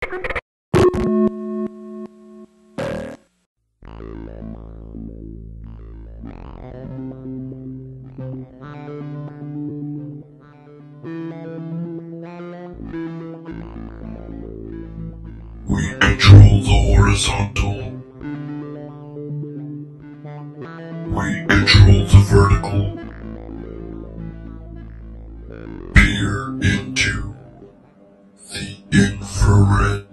We control the horizontal. We control the vertical. Peer into the infrared.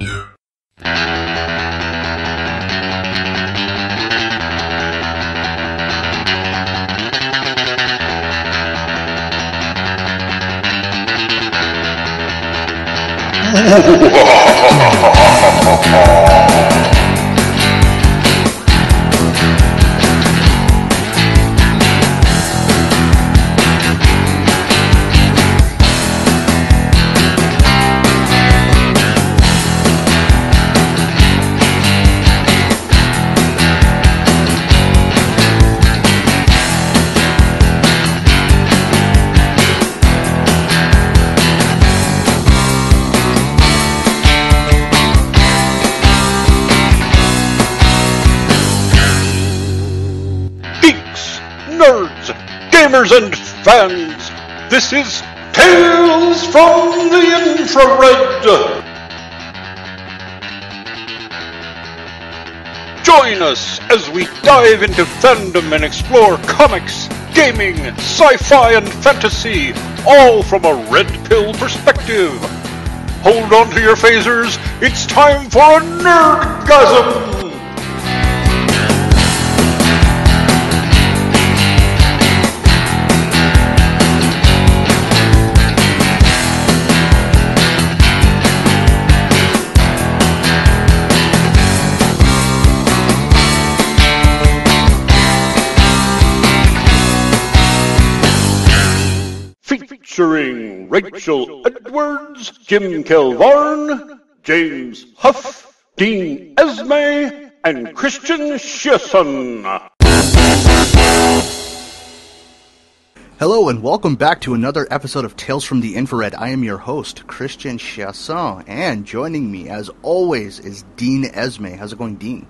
Nerds, gamers, and fans, this is Tales from the Infrared. Join us as we dive into fandom and explore comics, gaming, sci-fi, and fantasy, all from a red pill perspective. Hold on to your phasers, it's time for a nerdgasm! Featuring Rachel Edwards, Jim Kelvarn, James Huff, Dean Esme, and Christian Shearson. Hello and welcome back to another episode of Tales from the Infrared. I am your host, Christian Shearson, and joining me, as always, is Dean Esme. How's it going, Dean?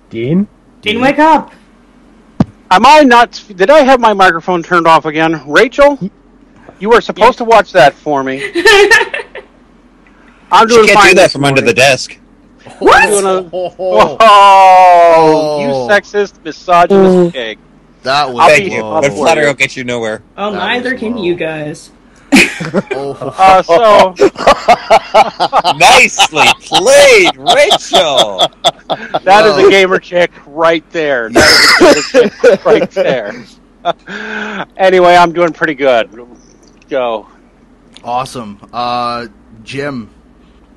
Dean, wake up! Am I not... Did I have my microphone turned off again? Rachel? You were supposed to watch that for me. I'm doing She can't fine do that this from under morning. the desk. What? You sexist, misogynist pig. That was Thank you. I'll But be flattery will get you nowhere. Oh, That neither was can low. you guys. So... Nicely played, Rachel! That is a gamer chick right there. That is a gamer chick right there. Anyway, I'm doing pretty good. Go. Awesome. Jim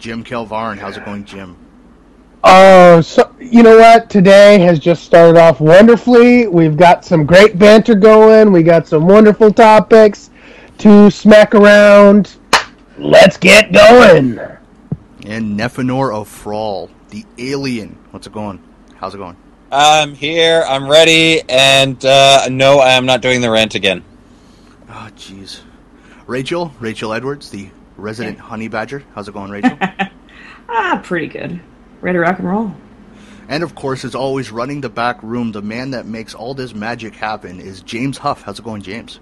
Kelvarn, how's it going, Jim? so you know what? Today has just started off wonderfully. We've got some great banter going. We got some wonderful topics to smack around. Let's get going. And Nephenor of Frawl, the alien. What's it going? How's it going? I'm here, I'm ready, and no, I am not doing the rant again. Oh, jeez. Rachel Edwards, the resident honey badger. How's it going, Rachel? Pretty good. Ready to rock and roll. And of course, as always, running the back room, the man that makes all this magic happen is James Huff. How's it going, James?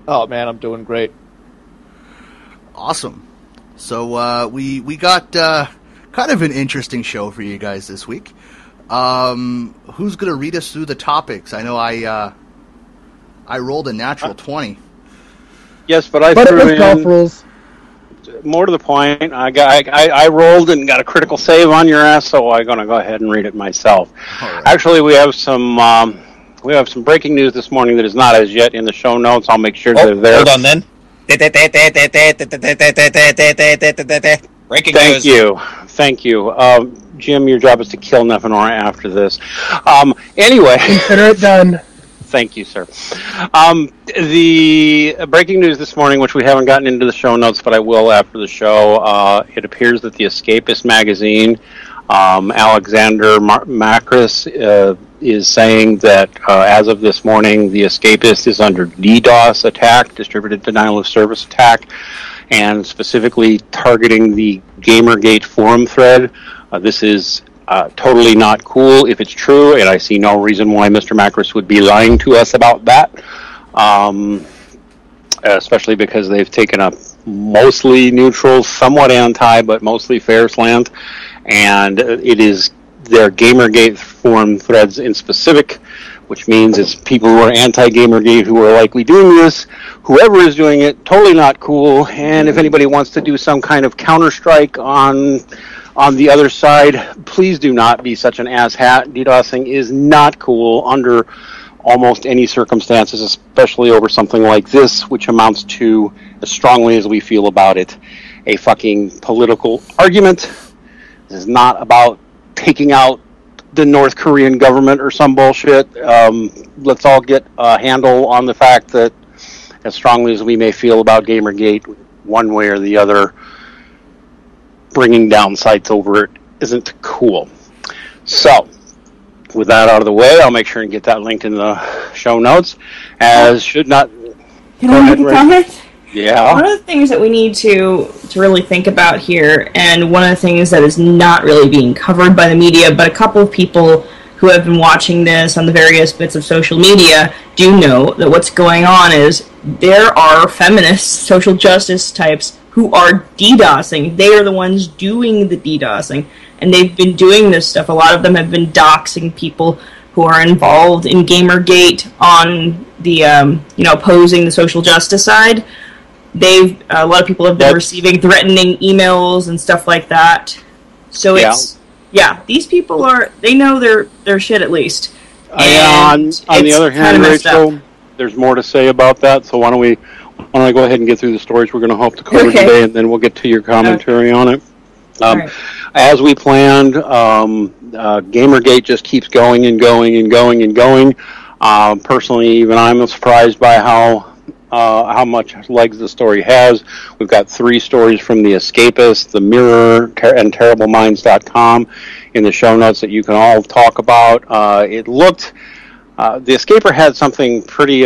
Oh man, I'm doing great. Awesome. So we got kind of an interesting show for you guys this week. Who's going to read us through the topics? I know I rolled a natural 20. Yes, but I But it threw was golf in... rules. More to the point, I rolled and got a critical save on your ass, so I'm going to go ahead and read it myself. Right. Actually, we have some breaking news this morning that is not as yet in the show notes. I'll make sure they're there. Hold on then. Breaking news. Thank you. Jim, your job is to kill Nephenor after this. Anyway. Consider it done. Thank you, sir. The breaking news this morning, which we haven't gotten into the show notes, but I will after the show, it appears that the Escapist magazine Alexander Macris is saying that as of this morning, the Escapist is under DDoS attack, distributed denial of service attack, and specifically targeting the Gamergate forum thread. This is totally not cool if it's true, and I see no reason why Mr. Macris would be lying to us about that, especially because they've taken a mostly neutral, somewhat anti, but mostly fair slant, and it is their Gamergate forum threads in specific, which means it's people who are anti-Gamergate who are likely doing this. Whoever is doing it, totally not cool, and if anybody wants to do some kind of counter-strike on the other side, please do not be such an asshat. DDoSing is not cool under almost any circumstances, especially over something like this, which amounts to, as strongly as we feel about it, a fucking political argument. This is not about taking out the North Korean government or some bullshit. Let's all get a handle on the fact that, as strongly as we may feel about Gamergate, one way or the other, bringing down sites over it isn't cool. So, with that out of the way, I'll make sure and get that linked in the show notes. As should not. Can I make a comment? Yeah. One of the things that we need to really think about here, and one of the things that is not really being covered by the media, but a couple of people who have been watching this on the various bits of social media do know that what's going on is there are feminist social justice types who are DDoSing. They are the ones doing the DDoSing, and they've been doing this stuff. A lot of them have been doxing people who are involved in Gamergate on the, opposing the social justice side. A lot of people have been receiving threatening emails and stuff like that. So these people they know their shit at least. On the other hand, Rachel, there's more to say about that. So why don't I go ahead and get through the stories we're going to hope to cover today, and then we'll get to your commentary on it. Right. As we planned, Gamergate just keeps going and going and going and going. Personally, even I'm surprised by how much legs the story has. We've got 3 stories from The Escapist, The Mirror, and TerribleMinds.com in the show notes that you can all talk about. The Escaper had something pretty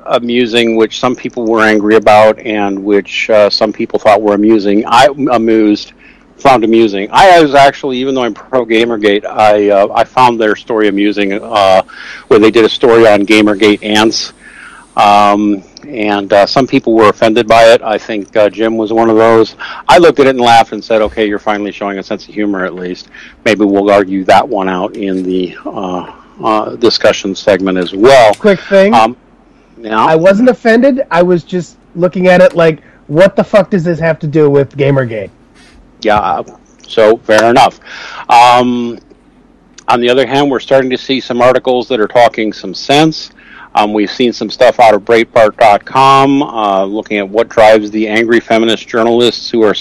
amusing, which some people were angry about, and which some people thought were amusing. Found amusing. I was actually, even though I'm pro Gamergate, I found their story amusing, where they did a story on Gamergate ants. And some people were offended by it. I think Jim was one of those. I looked at it and laughed and said, okay, you're finally showing a sense of humor at least. Maybe we'll argue that one out in the discussion segment as well. Quick thing. I wasn't offended. I was just looking at it like, what the fuck does this have to do with Gamergate? Yeah, so fair enough. On the other hand, we're starting to see some articles that are talking some sense. We've seen some stuff out of Breitbart.com looking at what drives the angry feminist journalists who are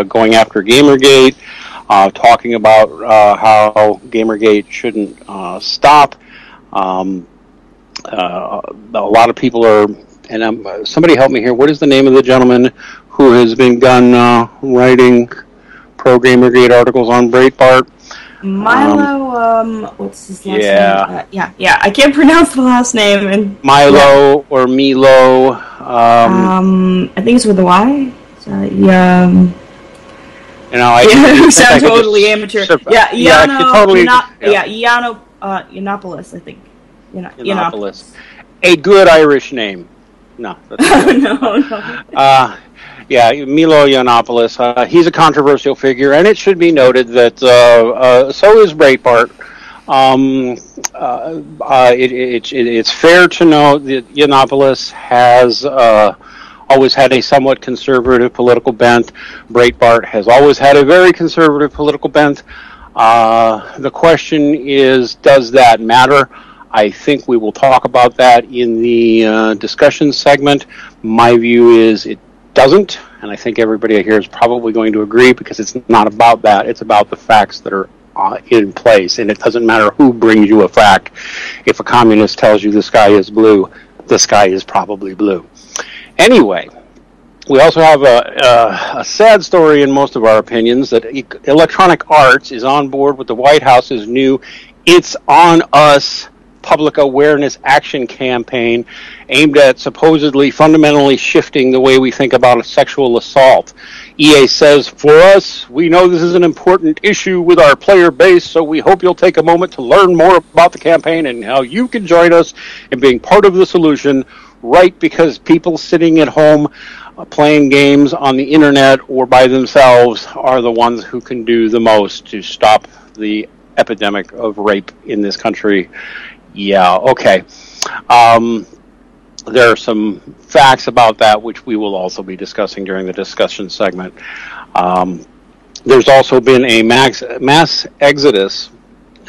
going after Gamergate, talking about how Gamergate shouldn't stop. A lot of people are, and somebody help me here, what is the name of the gentleman who has been writing pro-Gamergate articles on Breitbart? Milo, what's his last name? I can't pronounce the last name. And Milo or Milo. I think it's with a Y. Sorry, I sound totally amateur. Yiannopoulos, I think. Yiannopoulos. A good Irish name. No. No. Milo Yiannopoulos. He's a controversial figure, and it should be noted that so is Breitbart. It's fair to note that Yiannopoulos has always had a somewhat conservative political bent. Breitbart has always had a very conservative political bent. The question is, does that matter? I think we will talk about that in the discussion segment. My view is it doesn't, and I think everybody here is probably going to agree, because it's not about that. It's about the facts that are in place, and it doesn't matter who brings you a fact. If a communist tells you the sky is blue, the sky is probably blue. Anyway, We also have a sad story in most of our opinions that Electronic Arts is on board with the White House's new It's On Us public awareness action campaign aimed at supposedly fundamentally shifting the way we think about a sexual assault. EA says, for us, we know this is an important issue with our player base, so we hope you'll take a moment to learn more about the campaign and how you can join us in being part of the solution, right? Because people sitting at home playing games on the internet or by themselves are the ones who can do the most to stop the epidemic of rape in this country. Yeah, okay. There are some facts about that which we will also be discussing during the discussion segment. There's also been a mass exodus,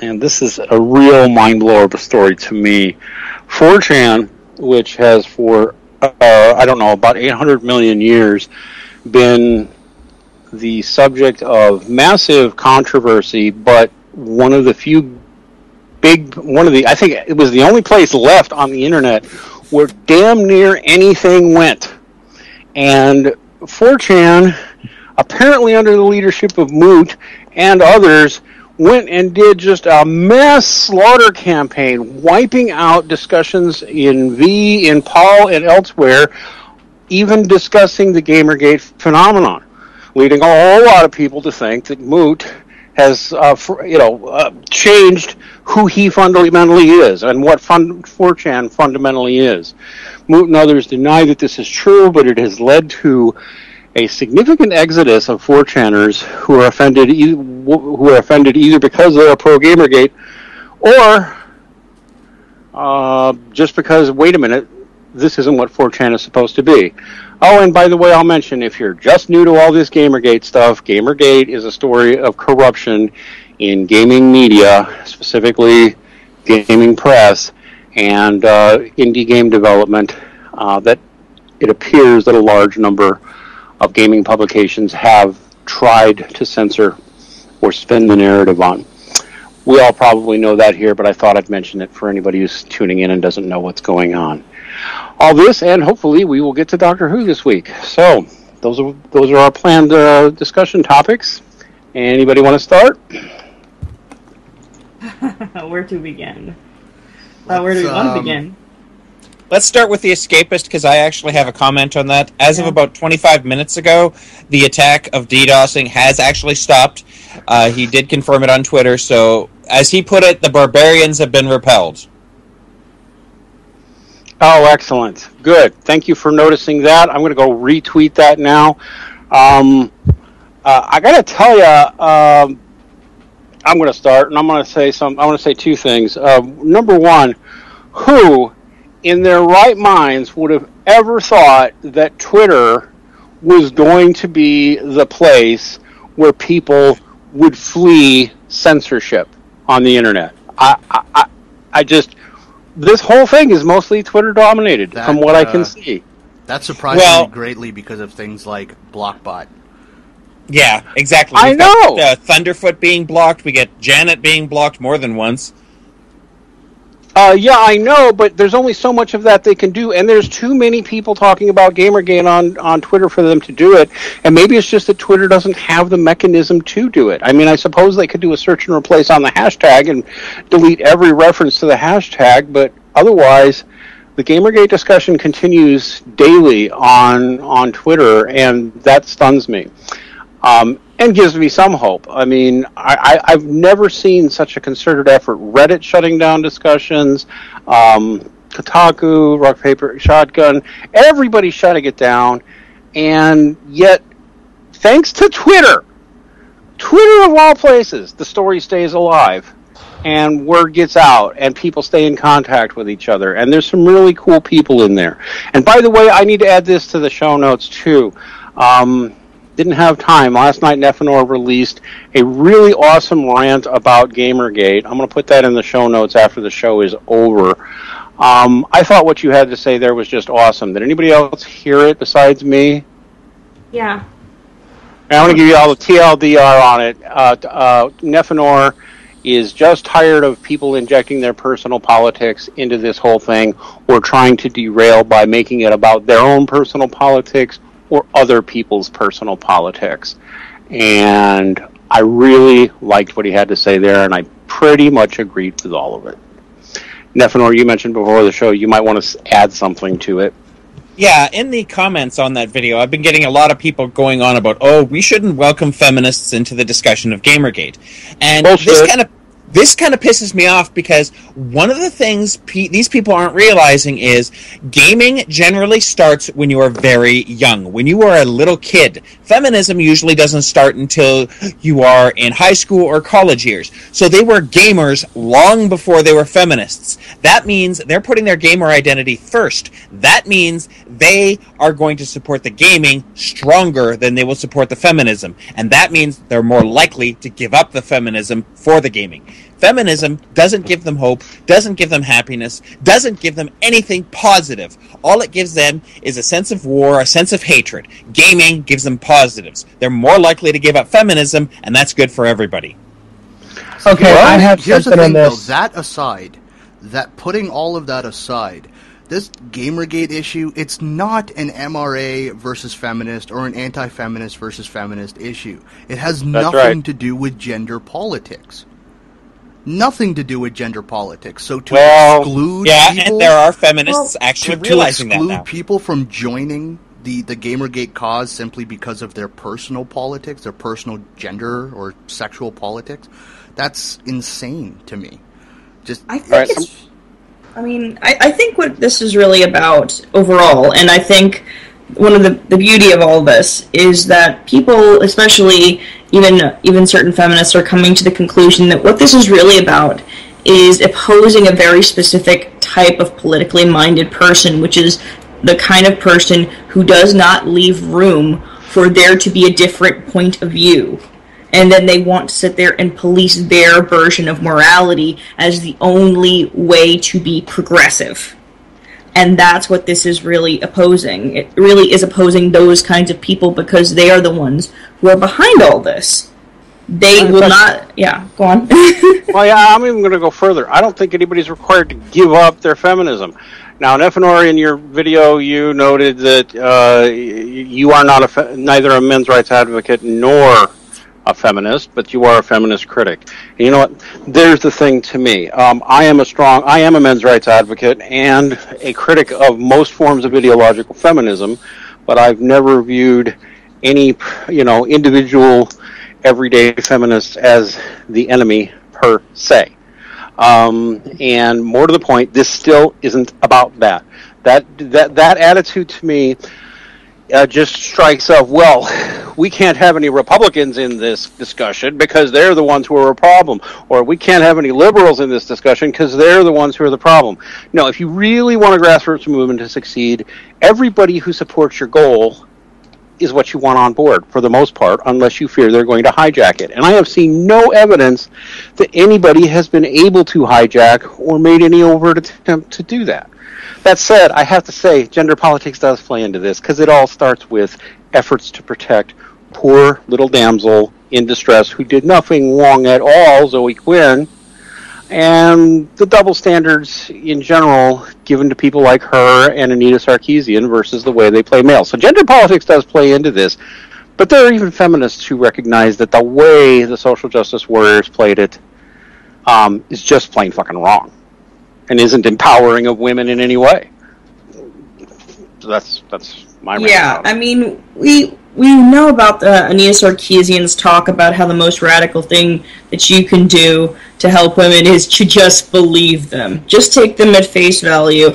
and this is a real mind-blower of a story to me. 4chan, which has for, about 800 million years been the subject of massive controversy, but I think it was the only place left on the internet where damn near anything went. And 4chan, apparently under the leadership of Moot and others, went and did just a mass slaughter campaign, wiping out discussions in V, in Paul, and elsewhere, even discussing the Gamergate phenomenon, leading a whole lot of people to think that Moot has changed who he fundamentally is and what 4chan fundamentally is. Moot and others deny that this is true, but it has led to a significant exodus of 4chaners who are offended either because they are pro Gamergate or just because, wait a minute, this isn't what 4chan is supposed to be. Oh, and by the way, I'll mention, if you're just new to all this Gamergate stuff, Gamergate is a story of corruption in gaming media, specifically gaming press, and indie game development, that it appears that a large number of gaming publications have tried to censor or spin the narrative on. We all probably know that here, but I thought I'd mention it for anybody who's tuning in and doesn't know what's going on. All this, and hopefully we will get to Doctor Who this week. So, those are our planned discussion topics. Anybody want to start? Where to begin? Where do we want to begin? Let's start with The Escapist, because I actually have a comment on that. As of about 25 minutes ago, the attack of DDoSing has actually stopped. He did confirm it on Twitter, so as he put it, the barbarians have been repelled. Oh, excellent. Good. Thank you for noticing that. I'm going to go retweet that now. I got to tell you, I'm going to start, and I'm going to say two things. Number one, who in their right minds would have ever thought that Twitter was going to be the place where people would flee censorship on the internet? I just, this whole thing is mostly Twitter dominated, from what I can see. That surprised me greatly because of things like Blockbot. Yeah, exactly. I know. Got, Thunderfoot being blocked. We get Janet being blocked more than once. Yeah, I know, but there's only so much of that they can do, and there's too many people talking about Gamergate on Twitter for them to do it, and maybe it's just that Twitter doesn't have the mechanism to do it. I mean, I suppose they could do a search and replace on the hashtag and delete every reference to the hashtag, but otherwise, the Gamergate discussion continues daily on Twitter, and that stuns me. And gives me some hope. I mean, I've never seen such a concerted effort. Reddit shutting down discussions, Kotaku, Rock, Paper, Shotgun, everybody shutting it down, and yet, thanks to Twitter of all places, the story stays alive, and word gets out, and people stay in contact with each other, and there's some really cool people in there. And by the way, I need to add this to the show notes, too. Didn't have time. Last night, Nephenor released a really awesome rant about Gamergate. I'm going to put that in the show notes after the show is over. I thought what you had to say there was just awesome. Did anybody else hear it besides me? Yeah. I want to give you all the TLDR on it. Nephenor is just tired of people injecting their personal politics into this whole thing or trying to derail by making it about their own personal politics or other people's personal politics. And I really liked what he had to say there, and I pretty much agreed with all of it. Nefenor, you mentioned before the show you might want to add something to it. Yeah, in the comments on that video, I've been getting a lot of people going on about, we shouldn't welcome feminists into the discussion of Gamergate. And this kind of pisses me off, because one of the things these people aren't realizing is gaming generally starts when you are very young, when you are a little kid. Feminism usually doesn't start until you are in high school or college years. So they were gamers long before they were feminists. That means they're putting their gamer identity first. That means they are going to support the gaming stronger than they will support the feminism. And that means they're more likely to give up the feminism for the gaming. Feminism doesn't give them hope, doesn't give them happiness, doesn't give them anything positive. All it gives them is a sense of war, a sense of hatred. Gaming gives them positives. They're more likely to give up feminism, and that's good for everybody. Okay, Well, I have here's the something thing, on this. though. That aside, putting all of that aside, this Gamergate issue, it's not an MRA versus feminist or an anti-feminist versus feminist issue. It has nothing to do with gender politics. Nothing to do with gender politics. So to exclude people... and there are feminists actually realizing that now. To exclude people from joining the Gamergate cause simply because of their personal politics, their personal gender or sexual politics, that's insane to me. I think what this is really about overall, and I think one of the beauty of all this is that people, especially even certain feminists, are coming to the conclusion that what this is really about is opposing a very specific type of politically minded person, which is the kind of person who does not leave room for there to be a different point of view. And then they want to sit there and police their version of morality as the only way to be progressive. And that's what this is really opposing. It really is opposing those kinds of people, because they are the ones who are behind all this. They will not... Yeah, go on. Well, yeah, I'm even going to go further. I don't think anybody's required to give up their feminism. Now, Nefenor, in your video, you noted that you are not neither a men's rights advocate nor a feminist, but you are a feminist critic. And you know what? There's the thing to me. I am a men's rights advocate and a critic of most forms of ideological feminism, but I've never viewed any, individual everyday feminists as the enemy per se. And more to the point, this still isn't about that. That attitude to me just strikes of, we can't have any Republicans in this discussion because they're the ones who are a problem. Or we can't have any liberals in this discussion because they're the ones who are the problem. No, if you really want a grassroots movement to succeed, everybody who supports your goal is what you want on board, for the most part, unless you fear they're going to hijack it. And I have seen no evidence that anybody has been able to hijack or made any overt attempt to do that. That said, I have to say, gender politics does play into this, because it all starts with efforts to protect poor little damsel in distress who did nothing wrong at all, Zoe Quinn, and the double standards in general given to people like her and Anita Sarkeesian versus the way they play male. So gender politics does play into this, but there are even feminists who recognize that the way the social justice warriors played it is just plain fucking wrong and isn't empowering of women in any way. So that's my rant. Yeah, I mean, we know about the Anita Sarkeesian's talk about how the most radical thing that you can do to help women is to just believe them. Just take them at face value.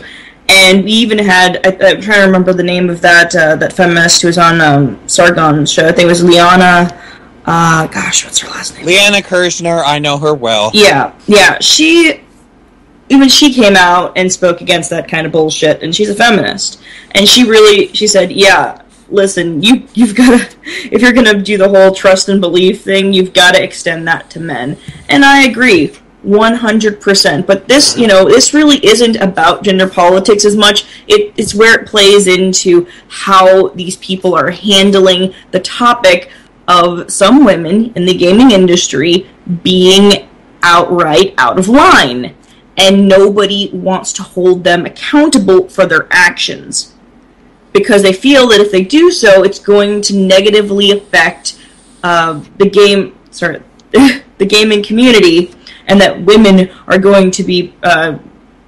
And we even had, I'm trying to remember the name of that feminist who was on Sargon's show. I think it was Liana, what's her last name? Liana Kirshner, I know her well. Yeah, she came out and spoke against that kind of bullshit, and she's a feminist. And she said, yeah, listen, you've got to, if you're going to do the whole trust and belief thing, you've got to extend that to men. And I agree, 100%. But this, this really isn't about gender politics as much. It's where it plays into how these people are handling the topic of some women in the gaming industry being outright out of line. And nobody wants to hold them accountable for their actions. because they feel that if they do so, it's going to negatively affect the gaming community, and that women are going to be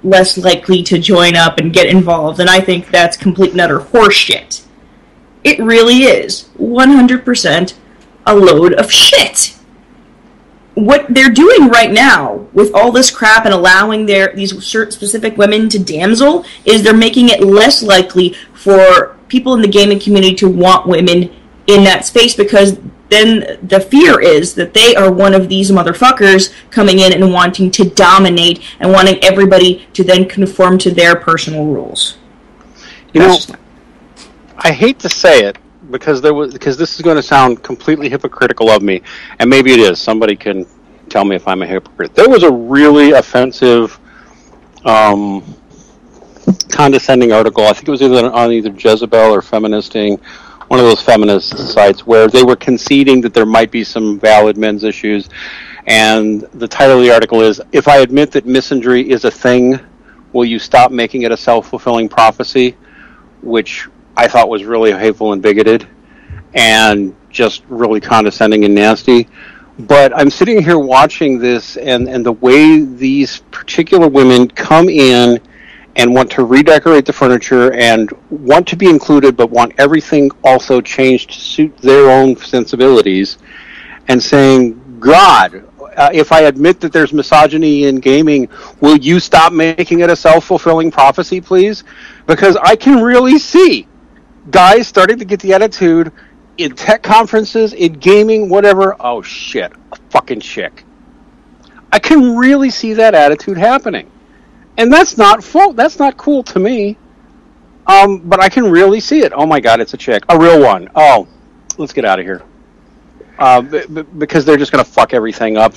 less likely to join up and get involved. And I think that's complete and utter horseshit. It really is 100% a load of shit. What they're doing right now with all this crap and allowing these certain specific women to damsel is they're making it less likely for people in the gaming community to want women in that space, because then the fear is that they are one of these motherfuckers coming in and wanting to dominate and wanting everybody to then conform to their personal rules. I hate to say it because this is going to sound completely hypocritical of me, and maybe it is. Somebody can tell me if I'm a hypocrite. There was a really offensive, condescending article. I think it was on either Jezebel or Feministing, one of those feminist sites, where they were conceding that there might be some valid men's issues, and the title of the article is, "If I admit that misandry is a thing, will you stop making it a self-fulfilling prophecy?" Which I thought was really hateful and bigoted and just really condescending and nasty. But I'm sitting here watching this, and the way these particular women come in and want to redecorate the furniture and want to be included, but want everything also changed to suit their own sensibilities, and saying, God, if I admit that there's misogyny in gaming, will you stop making it a self-fulfilling prophecy, please? Because I can really see guys starting to get the attitude in tech conferences, in gaming, whatever, oh shit, a fucking chick. I can really see that attitude happening. And that's not cool to me. But I can really see it. Oh my God, it's a chick. A real one. Oh, let's get out of here. Because they're just going to fuck everything up.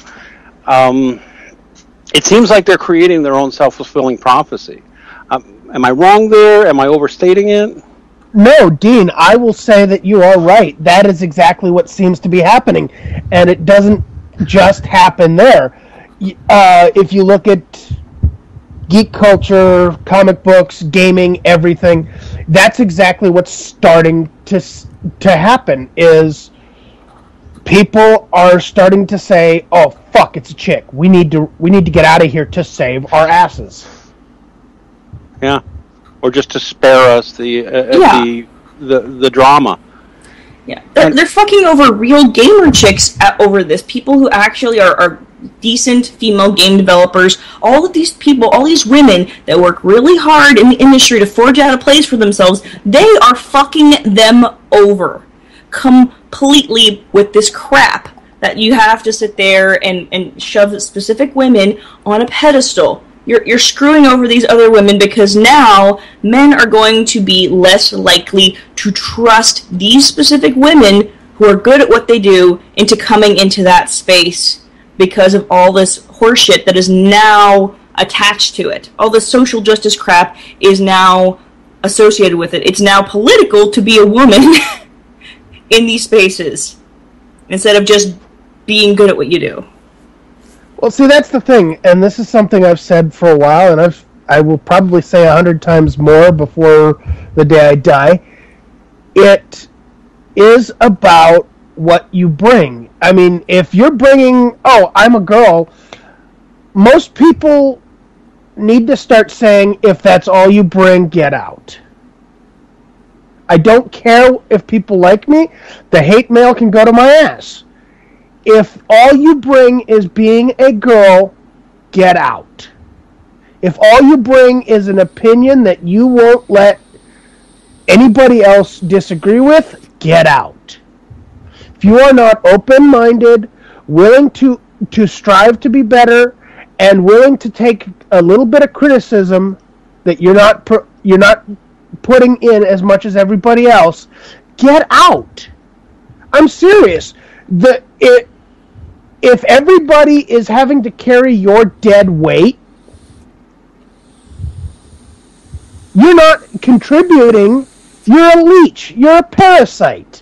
It seems like they're creating their own self-fulfilling prophecy. Am I wrong there? Am I overstating it? No, Dean, I will say that you are right. That is exactly what seems to be happening. And it doesn't just happen there. If you look at geek culture, comic books, gaming, everything, that's exactly what's starting to happen, is people are starting to say, oh, fuck, it's a chick. We need to get out of here to save our asses. Yeah. Or just to spare us the drama. Yeah, they're fucking over real gamer chicks over this. People who actually are decent female game developers. All of these people, all these women that work really hard in the industry to forge out a place for themselves, they are fucking them over completely with this crap that you have to sit there and shove specific women on a pedestal. You're screwing over these other women, because now men are going to be less likely to trust these specific women who are good at what they do into coming into that space, because of all this horseshit that is now attached to it. All this social justice crap is now associated with it. It's now political to be a woman in these spaces, instead of just being good at what you do. Well, see, that's the thing, and this is something I've said for a while, and I will probably say 100 times more before the day I die. It is about what you bring. I mean, if you're bringing, oh, I'm a girl, most people need to start saying, if that's all you bring, get out. I don't care if people like me. The hate mail can go to my ass. If all you bring is being a girl, get out. If all you bring is an opinion that you won't let anybody else disagree with, get out. If you are not open-minded, willing to strive to be better, and willing to take a little bit of criticism that you're not putting in as much as everybody else, get out. I'm serious. If everybody is having to carry your dead weight, you're not contributing. You're a leech. You're a parasite.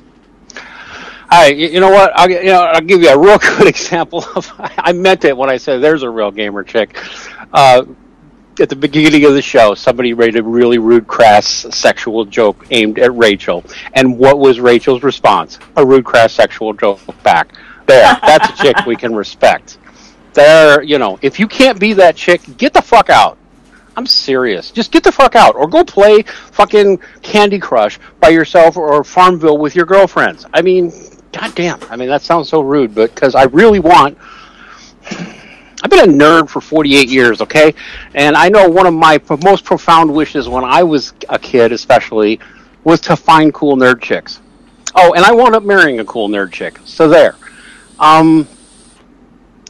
You know what? I'll give you a real good example of. I meant it when I said there's a real gamer chick. at the beginning of the show, somebody made a really rude, crass sexual joke aimed at Rachel. And what was Rachel's response? A rude, crass sexual joke back. There, that's a chick we can respect. There, if you can't be that chick, get the fuck out. I'm serious. Just get the fuck out. Or go play fucking Candy Crush by yourself or Farmville with your girlfriends. I mean, goddamn. I mean, that sounds so rude, but because I really want... I've been a nerd for 48 years, okay? And I know one of my most profound wishes when I was a kid, especially, was to find cool nerd chicks. Oh, and I wound up marrying a cool nerd chick. So there.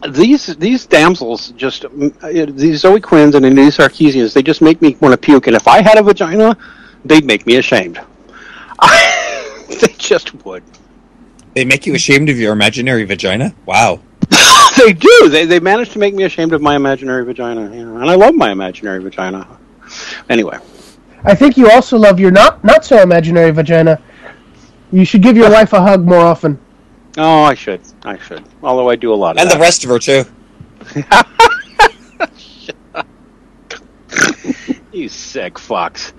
These damsels, these Zoe Quinns and these Sarkeesians, they just make me want to puke. And if I had a vagina, they'd make me ashamed. They just would. They make you ashamed of your imaginary vagina? Wow. They do. They managed to make me ashamed of my imaginary vagina, and I love my imaginary vagina. Anyway, I think you also love your not so imaginary vagina. You should give your wife a hug more often. Oh, I should. Although I do a lot of and that. The rest of her too. You sick fucks.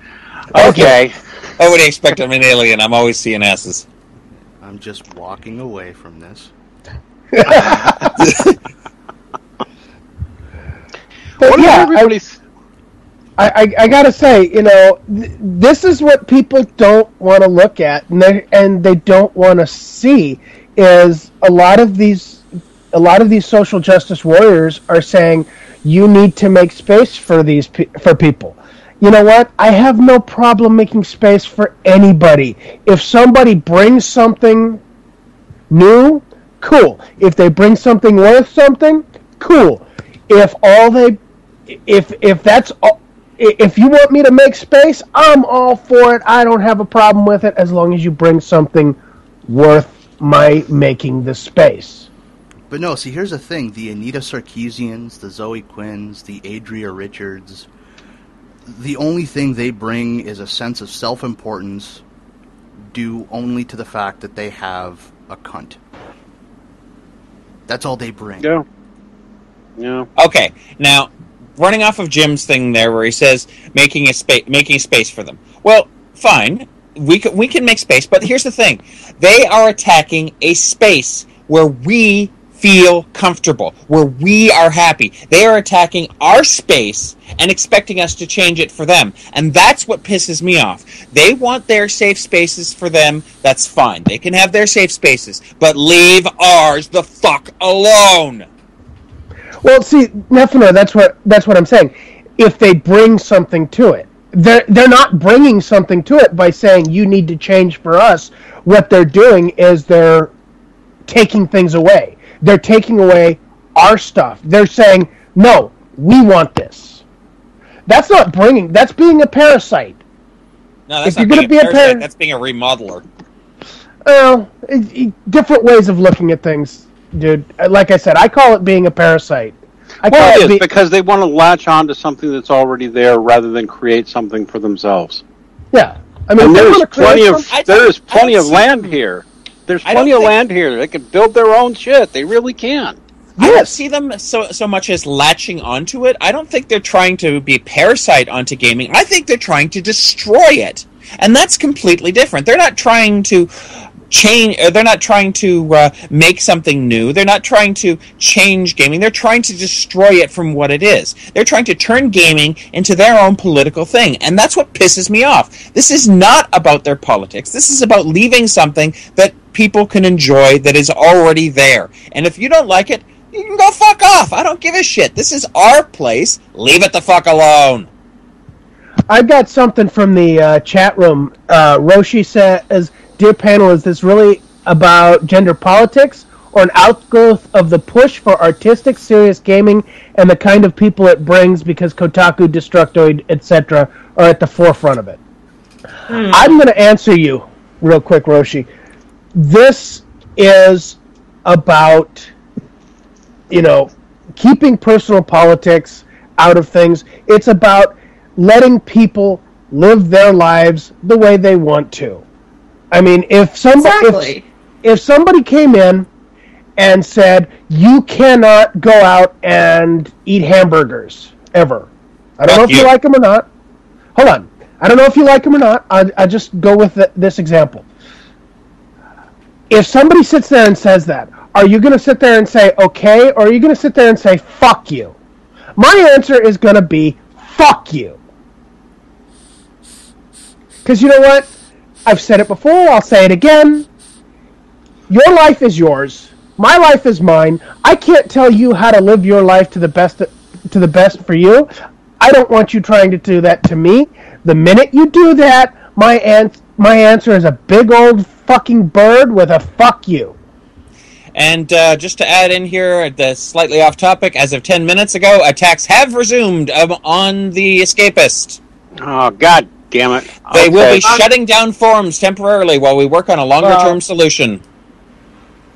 Okay. Oh, what do you expect? I'm an alien. I'm always seeing asses. I'm just walking away from this. But yeah, I gotta say, this is what people don't want to look at, and they don't want to see, is a lot of these social justice warriors are saying you need to make space for people. You know what? I have no problem making space for anybody. If somebody brings something new, cool. If they bring something worth something, cool. If you want me to make space, I'm all for it. I don't have a problem with it as long as you bring something worth my making the space. But no, see, here's the thing. The Anita Sarkeesians, the Zoe Quinns, the Adria Richards, the only thing they bring is a sense of self-importance due only to the fact that they have a cunt. That's all they bring. Yeah. Okay, now, running off of Jim's thing there where he says making space for them. Well, fine. We can make space, but here's the thing. They are attacking a space where we feel comfortable, where we are happy. They are attacking our space and expecting us to change it for them. And that's what pisses me off. They want their safe spaces for them. That's fine. They can have their safe spaces. But leave ours the fuck alone. Well, see, Nefino, that's what I'm saying. If they bring something to it. They're not bringing something to it by saying you need to change for us. What they're doing is they're taking things away. They're taking away our stuff. They're saying, no, we want this. That's not bringing. That's being a parasite. No, that's if not you're being going to be a parasite. That's being a remodeler. Well, different ways of looking at things, dude. Like I said, I call it being a parasite. It is because they want to latch on to something that's already there rather than create something for themselves. Yeah. I mean, there is plenty of land here. There's plenty of land here. They can build their own shit. They really can. I don't see them so much as latching onto it. I don't think they're trying to be a parasite onto gaming. I think they're trying to destroy it. And that's completely different. They're not trying to change, they're not trying to make something new. They're not trying to change gaming. They're trying to destroy it from what it is. They're trying to turn gaming into their own political thing. And that's what pisses me off. This is not about their politics. This is about leaving something that people can enjoy that is already there. And if you don't like it, you can go fuck off. I don't give a shit. This is our place. Leave it the fuck alone. I got something from the chat room. Roshi says, "Dear panel, is this really about gender politics or an outgrowth of the push for artistic, serious gaming and the kind of people it brings because Kotaku, Destructoid, etc. are at the forefront of it?" I'm going to answer you real quick, Roshi. This is about, keeping personal politics out of things. It's about letting people live their lives the way they want to. I mean, if somebody came in and said, you cannot go out and eat hamburgers, ever, I don't know Fuck if you you. like them or not. Hold on. I don't know if you like them or not. I just go with this example. If somebody sits there and says that, are you going to sit there and say, okay, or are you going to sit there and say, fuck you? My answer is going to be, fuck you. Because you know what? I've said it before, I'll say it again. Your life is yours. My life is mine. I can't tell you how to live your life to the best for you. I don't want you trying to do that to me. The minute you do that, my answer is a big old fucking bird with a fuck you. And just to add in here, the slightly off topic, as of 10 minutes ago, attacks have resumed on the Escapist. Oh, God damn it. They will be shutting down forums temporarily while we work on a longer-term solution.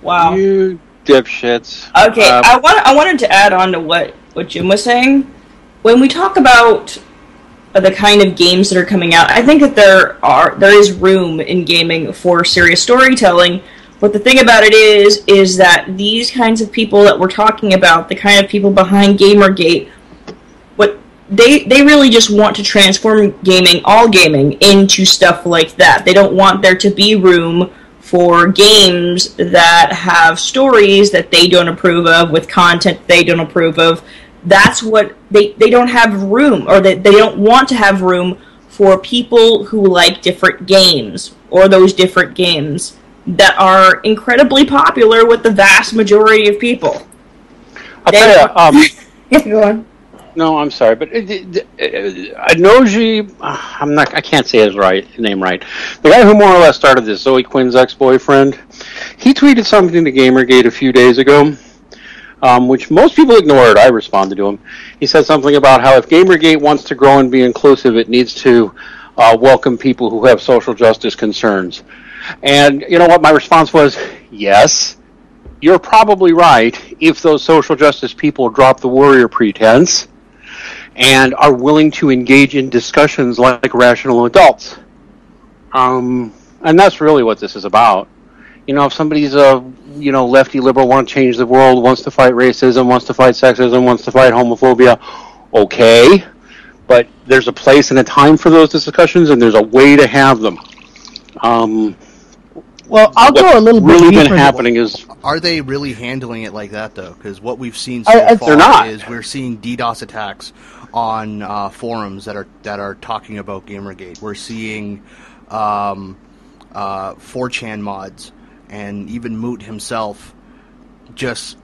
Wow. You dipshits. Okay, I wanted to add on to what Jim was saying. When we talk about the kind of games that are coming out, I think that there is room in gaming for serious storytelling. But the thing about it is that these kinds of people that we're talking about, the kind of people behind Gamergate, what they really just want to transform all gaming, into stuff like that. They don't want there to be room for games that have stories that they don't approve of, with content they don't approve of. That's what they don't have room, or they don't want to have room for people who like different games, or those different games that are incredibly popular with the vast majority of people. I'll tell you, Go on. no, I'm sorry, but Anoji, I can't say his name right. The guy who more or less started this, Zoe Quinn's ex-boyfriend, he tweeted something to Gamergate a few days ago, which most people ignored. I responded to him. He said something about how if Gamergate wants to grow and be inclusive, it needs to welcome people who have social justice concerns. And you know what? My response was, yes, you're probably right if those social justice people drop the warrior pretense and are willing to engage in discussions like rational adults. And that's really what this is about. You know, if somebody's a lefty liberal, want to change the world, wants to fight racism, wants to fight sexism, wants to fight homophobia, okay. But there's a place and a time for those discussions, and there's a way to have them. Well, I'll go a little bit really deeper. Been happening is, Are they really handling it like that, though? Because what we've seen They're so far not. is we're seeing DDoS attacks on forums that are talking about Gamergate. We're seeing 4chan mods, and even Moot himself just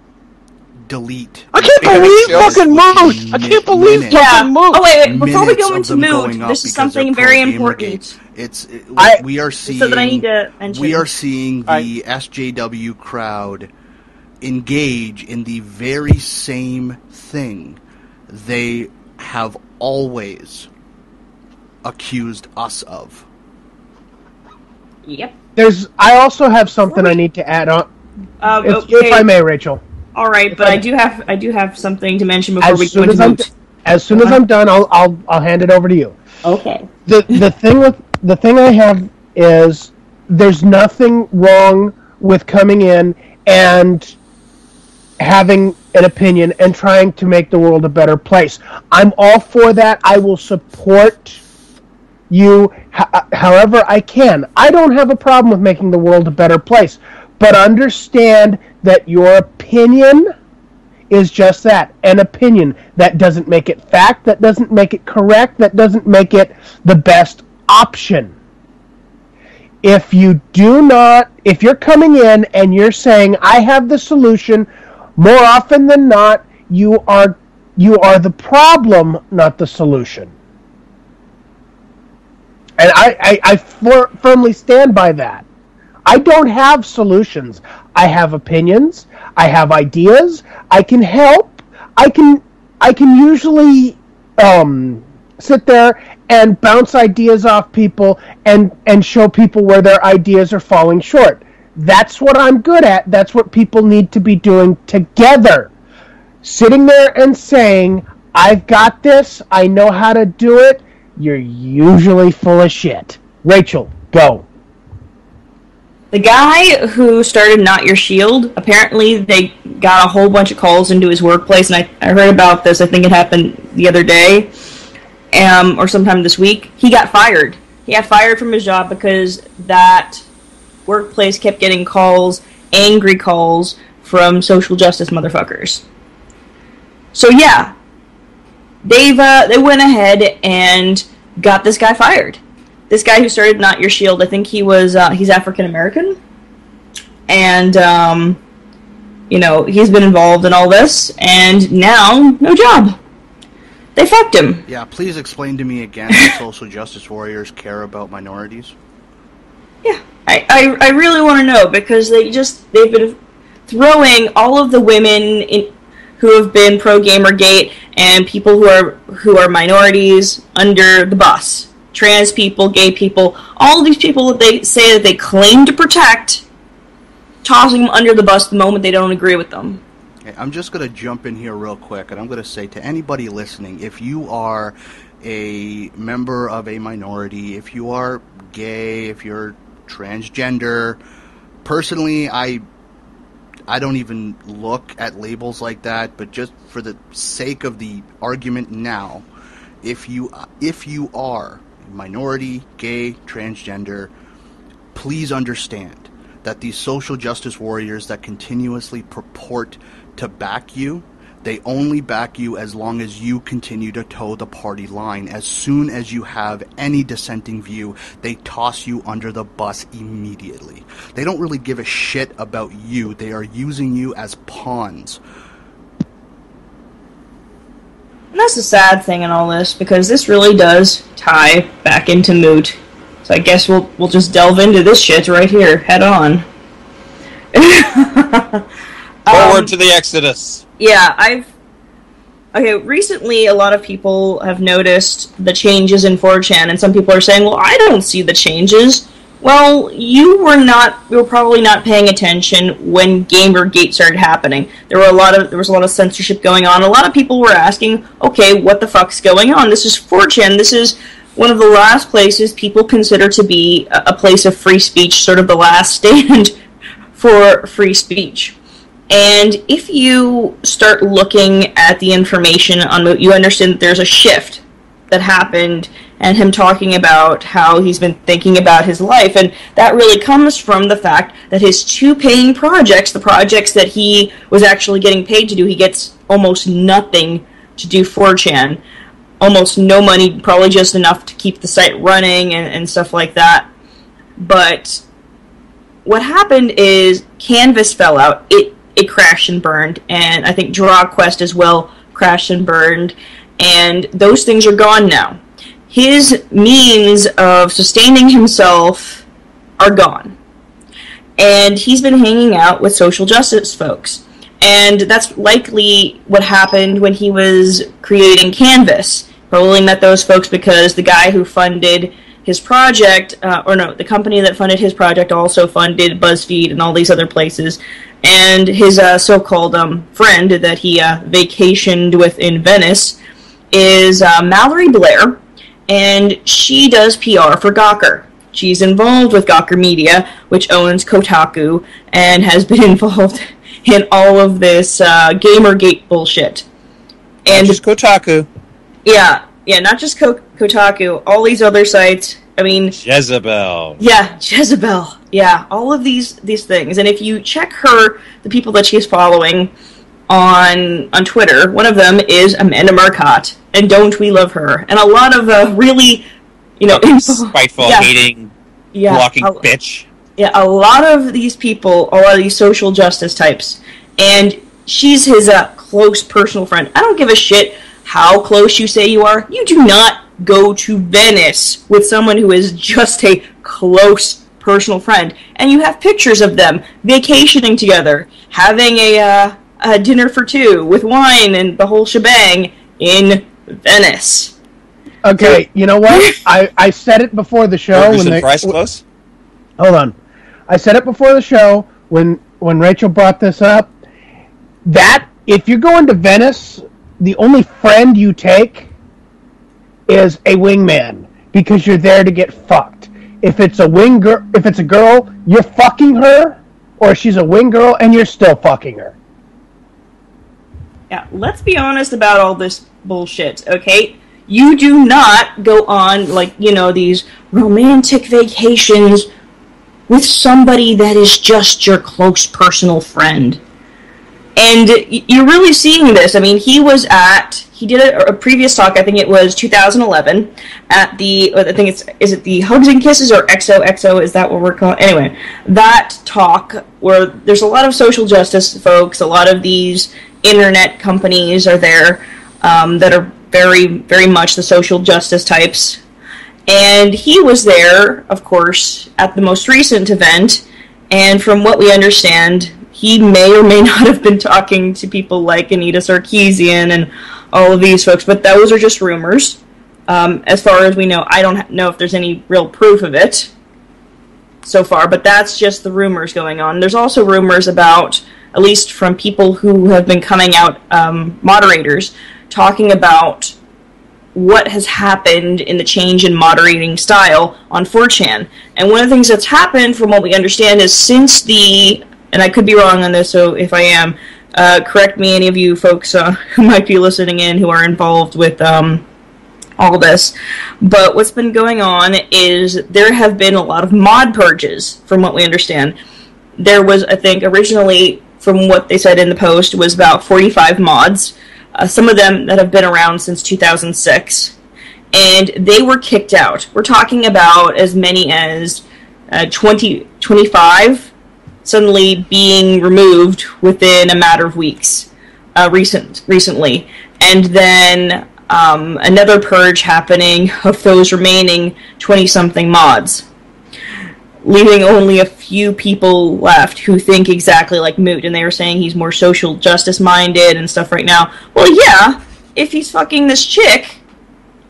delete. I can't believe fucking Moot! I can't believe minutes. fucking Moot! Oh wait, before we Minutes go of into them Moot, going up this is because they're something very pro-Gamergate. important. We are seeing. So that I need to mention. We are seeing the SJW crowd engage in the very same thing they have always accused us of. Yep. I also have something I need to add on, if I may, Rachel. All right, but I do have something to mention before we go into Moot. As soon as I'm done, I'll hand it over to you. Okay. The thing I have is there's nothing wrong with coming in and having an opinion and trying to make the world a better place. I'm all for that. I will support you however I can. I don't have a problem with making the world a better place, but understand that your opinion is just that, an opinion. That doesn't make it fact, that doesn't make it correct, that doesn't make it the best option. If you're coming in and you're saying, I have the solution, more often than not, you are the problem, not the solution. And I firmly stand by that. I don't have solutions. I have opinions. I have ideas. I can help. I can usually sit there and bounce ideas off people and show people where their ideas are falling short. That's what I'm good at. That's what people need to be doing together. Sitting there and saying, I've got this, I know how to do it, you're usually full of shit. Rachel, go. The guy who started Not Your Shield, apparently they got a whole bunch of calls into his workplace, and I heard about this, I think it happened the other day, or sometime this week, he got fired. He got fired from his job because that workplace kept getting calls, angry calls, from social justice motherfuckers. So yeah, they went ahead and got this guy fired. This guy who started Not Your Shield, I think he's African American, and he's been involved in all this, and now no job. They fucked him. Yeah, please explain to me again that social justice warriors care about minorities. Yeah, I really want to know, because they've been throwing all of the women who have been pro Gamergate and people who are minorities under the bus. Trans people, gay people, all of these people that they say that they claim to protect, tossing them under the bus the moment they don't agree with them. Okay, I'm just going to jump in here real quick, and I'm going to say to anybody listening, if you are a member of a minority, if you are gay, if you're transgender, personally, I don't even look at labels like that, but just for the sake of the argument now, if you are minority, gay, transgender, please understand that these social justice warriors that continuously purport to back you, they only back you as long as you continue to toe the party line. As soon as you have any dissenting view, they toss you under the bus immediately. They don't really give a shit about you. They are using you as pawns. And that's the sad thing in all this, because this really does tie back into Moot. So I guess we'll just delve into this shit right here, head on. Forward to the Exodus. Yeah, recently a lot of people have noticed the changes in 4chan, and some people are saying, well, I don't see the changes. Well, you were probably not paying attention when Gamergate started happening. There was a lot of censorship going on. A lot of people were asking, okay, what the fuck's going on? This is 4chan. This is one of the last places people consider to be a place of free speech, sort of the last stand for free speech. And if you start looking at the information on Moot, you understand that there's a shift that happened, and him talking about how he's been thinking about his life, and that really comes from the fact that his two paying projects, the projects that he was actually getting paid to do, he gets almost nothing to do 4chan. Almost no money, probably just enough to keep the site running and stuff like that. But what happened is Canvas fell out. It crashed and burned, and I think DrawQuest as well crashed and burned, and those things are gone now. His means of sustaining himself are gone, and he's been hanging out with social justice folks, and that's likely what happened when he was creating Canvas. Probably met those folks because the guy who funded his project, the company that funded his project also funded BuzzFeed and all these other places. And his so-called friend that he vacationed with in Venice is Mallory Blair, and she does PR for Gawker. She's involved with Gawker Media, which owns Kotaku, and has been involved in all of this Gamergate bullshit. And Not just Kotaku. Yeah, not just Kotaku, all these other sites. I mean, Jezebel. Yeah, Jezebel. Yeah, all of these things. And if you check the people that she's following on Twitter, one of them is Amanda Marcotte, and don't we love her? And a lot of really, spiteful, hating, blocking bitch. Yeah, a lot of these people, a lot of these social justice types, and she's his close personal friend. I don't give a shit how close you say you are. You do not go to Venice with someone who is just a close personal friend, and you have pictures of them vacationing together, having a dinner for two with wine and the whole shebang in Venice. Okay, you know what? I said it before the show. Price close? Hold on. I said it before the show when Rachel brought this up. That if you're going to Venice, the only friend you take is a wingman, because you're there to get fucked. If it's a girl, you're fucking her, or she's a wing girl and you're still fucking her. Yeah, let's be honest about all this bullshit, okay? You do not go on, these romantic vacations with somebody that is just your close personal friend. And you're really seeing this. I mean, he did a previous talk, I think it was 2011, at is it the Hugs and Kisses or XOXO, is that what we're calling? Anyway, that talk where there's a lot of social justice folks, a lot of these internet companies are there that are very, very much the social justice types. And he was there, of course, at the most recent event, and from what we understand, he may or may not have been talking to people like Anita Sarkeesian and all of these folks, but those are just rumors. As far as we know, I don't know if there's any real proof of it so far, but that's just the rumors going on. There's also rumors about, at least from people who have been coming out, moderators, talking about what has happened in the change in moderating style on 4chan. And one of the things that's happened, from what we understand, is since and I could be wrong on this, so if I am, correct me, any of you folks who might be listening in who are involved with all this. But what's been going on is there have been a lot of mod purges, from what we understand. There was, I think, originally, from what they said in the post, was about 45 mods. Some of them that have been around since 2006. And they were kicked out. We're talking about as many as 25 suddenly being removed within a matter of weeks recently. And then another purge happening of those remaining 20-something mods, leaving only a few people left who think exactly like Moot, and they were saying he's more social justice minded and stuff right now. Well, yeah, if he's fucking this chick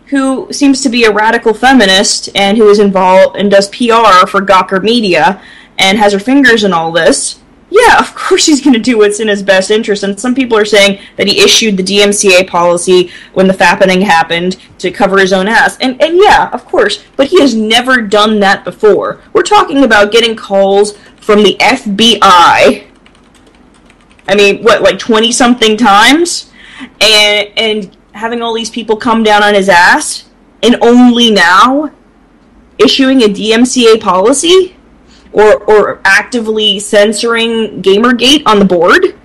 who seems to be a radical feminist and who is involved and does PR for Gawker Media and has her fingers in all this, yeah, of course he's going to do what's in his best interest. And some people are saying that he issued the DMCA policy when the fappening happened to cover his own ass. And yeah, of course, but he has never done that before. We're talking about getting calls from the FBI, I mean, what, like 20-something times? And having all these people come down on his ass, and only now issuing a DMCA policy? Or actively censoring Gamergate on the board?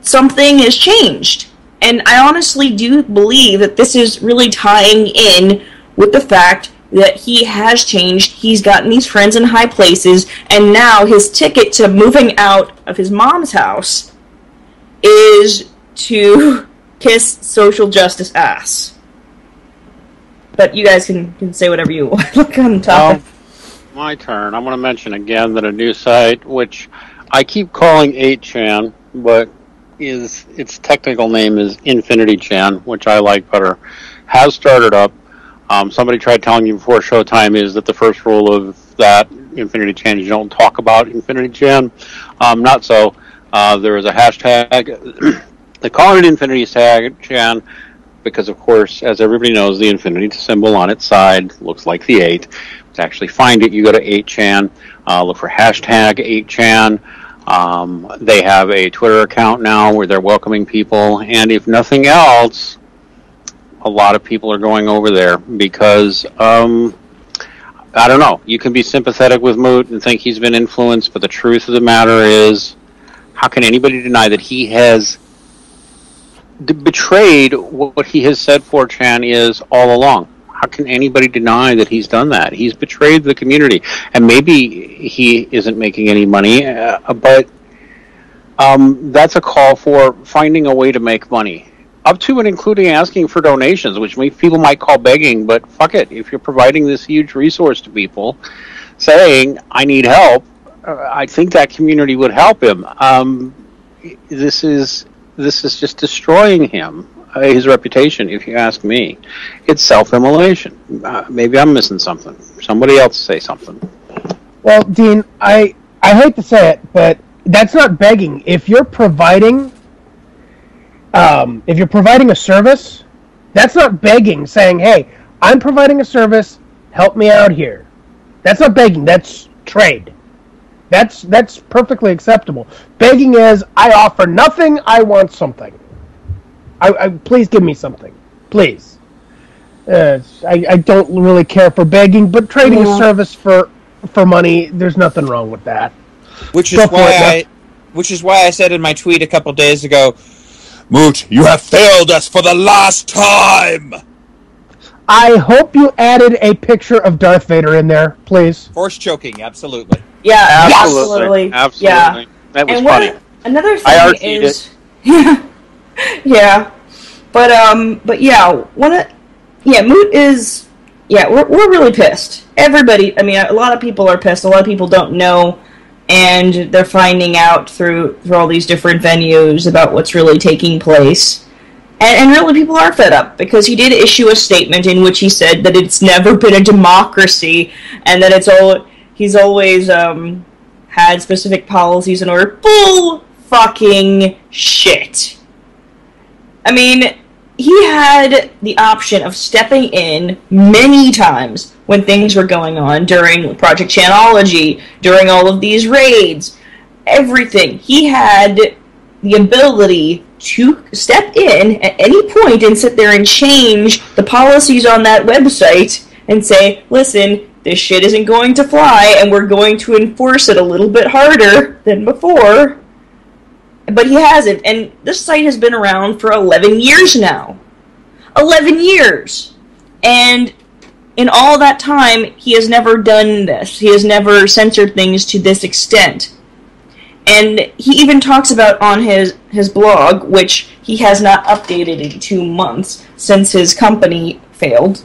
Something has changed. And I honestly do believe that this is really tying in with the fact that he has changed, he's gotten these friends in high places, and now his ticket to moving out of his mom's house is to kiss social justice ass. But you guys can say whatever you want. Look on top. My turn. I'm going to mention again that a new site, which I keep calling 8chan, but its technical name is Infinity Chan, which I like better, has started up. Somebody tried telling you before showtime is that the first rule of that Infinity Chan is you don't talk about Infinity Chan. Not so. There is a hashtag. They call it Infinity Chan because, of course, as everybody knows, the infinity symbol on its side looks like the 8. To actually find it, you go to 8chan, look for hashtag 8chan. They have a Twitter account now where they're welcoming people, and if nothing else, a lot of people are going over there because, I don't know, you can be sympathetic with Moot and think he's been influenced, but the truth of the matter is, how can anybody deny that he has betrayed what he has said 4chan is all along? How can anybody deny that he's done that? He's betrayed the community. And maybe he isn't making any money, but that's a call for finding a way to make money. Up to and including asking for donations, which people might call begging, but fuck it. If you're providing this huge resource to people, saying, I need help, I think that community would help him. This is just destroying him. His reputation, if you ask me. It's self-immolation. Maybe I'm missing something. Somebody else say something. Well, Dean, I hate to say it, but that's not begging. If you're providing a service, that's not begging, saying, hey, I'm providing a service, help me out here. That's not begging, that's trade. That's perfectly acceptable. Begging is, I offer nothing, I want something. Please give me something. Please. I don't really care for begging, but trading a service for money, there's nothing wrong with that. Which is why I said in my tweet a couple days ago, Moot, you have failed us for the last time! I hope you added a picture of Darth Vader in there, please. Force choking, absolutely. Yeah, Absolutely. Yeah. That was And funny. Another thing I RT'd is, yeah, but yeah, Moot is, we're really pissed. Everybody, I mean, a lot of people are pissed. A lot of people don't know, and they're finding out through all these different venues about what's really taking place. And really, people are fed up, because he did issue a statement in which he said that it's never been a democracy, and that he's always had specific policies in order. Bull fucking shit. I mean, he had the option of stepping in many times when things were going on, during Project Chanology, during all of these raids, everything. He had the ability to step in at any point and sit there and change the policies on that website and say, listen, this shit isn't going to fly, and we're going to enforce it a little bit harder than before. But he hasn't, and this site has been around for 11 years now. 11 years! And in all that time, he has never done this. He has never censored things to this extent. And he even talks about on his blog, which he has not updated in 2 months since his company failed.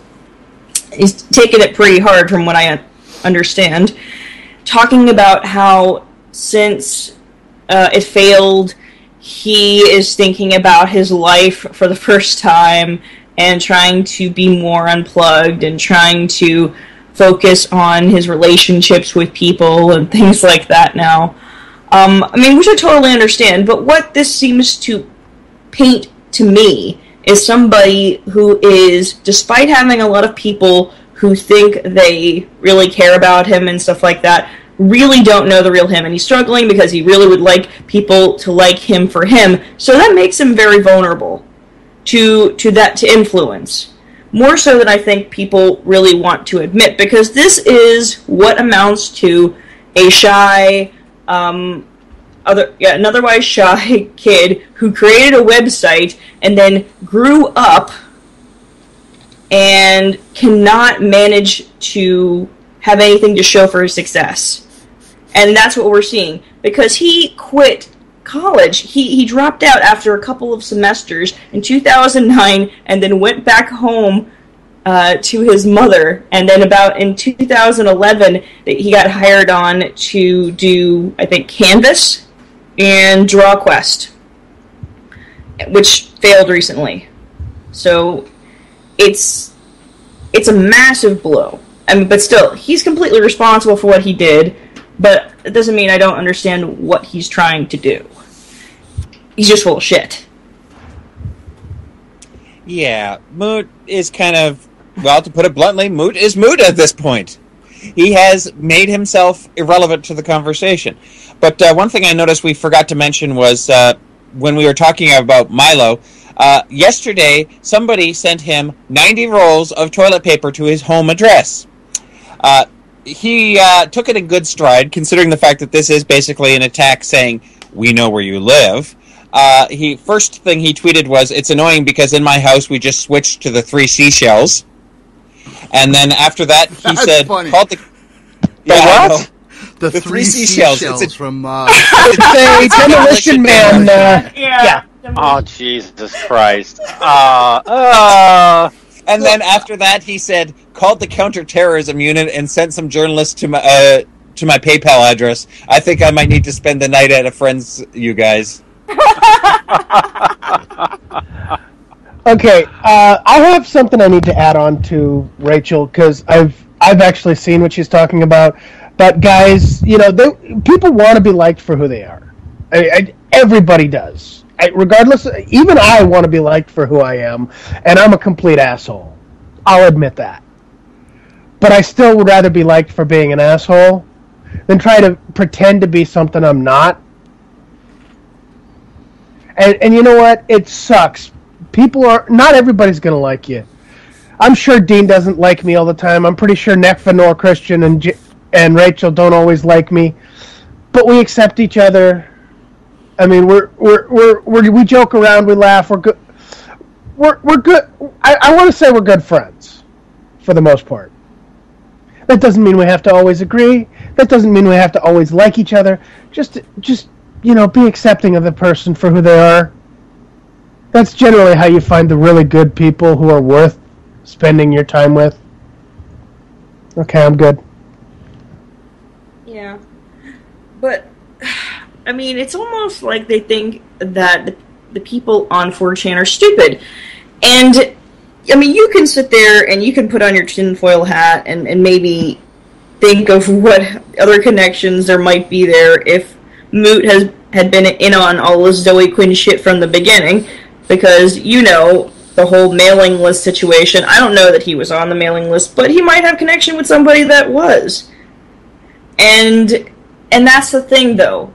He's taken it pretty hard from what I understand. Talking about how since it failed, he is thinking about his life for the first time and trying to be more unplugged and trying to focus on his relationships with people and things like that now. I mean, which I totally understand, but what this seems to paint to me is somebody who is, despite having a lot of people who think they really care about him and stuff like that, really don't know the real him, and he's struggling because he really would like people to like him for him, so that makes him very vulnerable to influence. More so than I think people really want to admit, because this is what amounts to a shy, an otherwise shy kid who created a website and then grew up and cannot manage to have anything to show for his success. And that's what we're seeing. Because he quit college. He dropped out after a couple of semesters in 2009 and then went back home to his mother. And then about in 2011, he got hired on to do, I think, Canvas and DrawQuest, which failed recently. So it's a massive blow. I mean, but still, he's completely responsible for what he did, but it doesn't mean I don't understand what he's trying to do. He's just full of shit. Yeah, Moot is kind of, well, to put it bluntly, Moot is Moot at this point. He has made himself irrelevant to the conversation. But one thing I noticed we forgot to mention was when we were talking about Milo, yesterday somebody sent him 90 rolls of toilet paper to his home address. He took it in good stride, considering the fact that this is basically an attack saying, we know where you live. First thing he tweeted was, it's annoying because in my house we just switched to the 3 seashells. And then after that, he said, funny. called the... Yeah, what? The 3 seashells from... It's a Demolition Man. Yeah. Oh, Jesus Christ. And then after that, he said, called the counterterrorism unit and sent some journalists to my PayPal address. I think I might need to spend the night at a friend's, you guys. Okay, I have something I need to add on to Rachel, because I've actually seen what she's talking about. But guys, people want to be liked for who they are. Everybody does. Regardless, even I want to be liked for who I am, and I'm a complete asshole. I'll admit that. But I still would rather be liked for being an asshole than try to pretend to be something I'm not. And you know what? It sucks. Not everybody's going to like you. I'm sure Dean doesn't like me all the time. I'm pretty sure Nekva nor Christian and Rachel don't always like me, but we accept each other. I mean, we joke around, we laugh, we're good. We're good. I want to say we're good friends, for the most part. That doesn't mean we have to always agree. That doesn't mean we have to always like each other. Just be accepting of the person for who they are. That's generally how you find the really good people who are worth spending your time with. Okay, I'm good. Yeah. But, I mean, it's almost like they think that the people on 4chan are stupid. And, I mean, you can sit there and you can put on your tinfoil hat and maybe think of what other connections there might be there if Moot had been in on all this Zoe Quinn shit from the beginning. Because, the whole mailing list situation. I don't know that he was on the mailing list, but he might have connection with somebody that was. And that's the thing, though.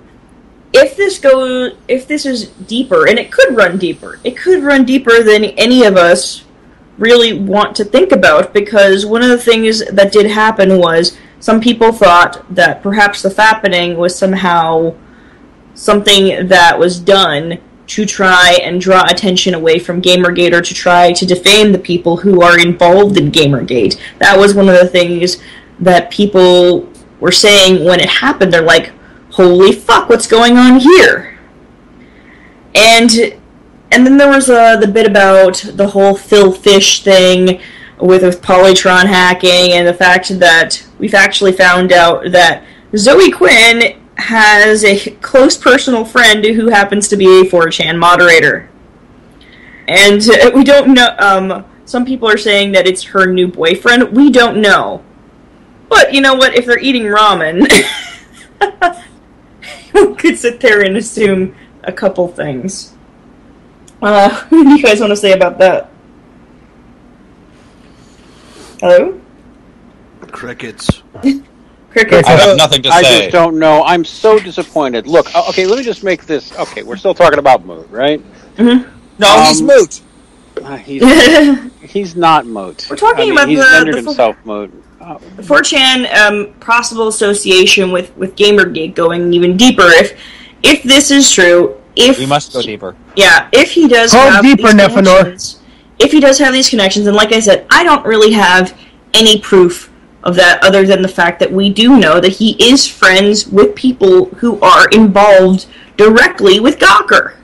If this is deeper, and it could run deeper than any of us really want to think about, because one of the things that did happen was some people thought that perhaps the fappening was somehow something that was done to try and draw attention away from Gamergate, or to try to defame the people who are involved in Gamergate. That was one of the things that people were saying when it happened. They're like, holy fuck, what's going on here? And then there was the bit about the whole Phil Fish thing with Polytron hacking, and the fact that we've actually found out that Zoe Quinn has a close personal friend who happens to be a 4chan moderator. And we don't know, some people are saying that it's her new boyfriend. We don't know. But you know what, if they're eating ramen, we could sit there and assume a couple things. What do you guys want to say about that? Hello? Crickets. Crickets. I have nothing to say. I just don't know. I'm so disappointed. Look, okay, let me just make this... Okay, we're still talking about Moot, right? Mm-hmm. No, he's Moot. He's not Moot. We're talking about he's rendered himself Moot. The 4chan possible association with Gamergate going even deeper. If this is true, we must go deeper. Yeah, if he does have these connections, and like I said, I don't really have any proof of that other than the fact that we do know that he is friends with people who are involved directly with Gawker.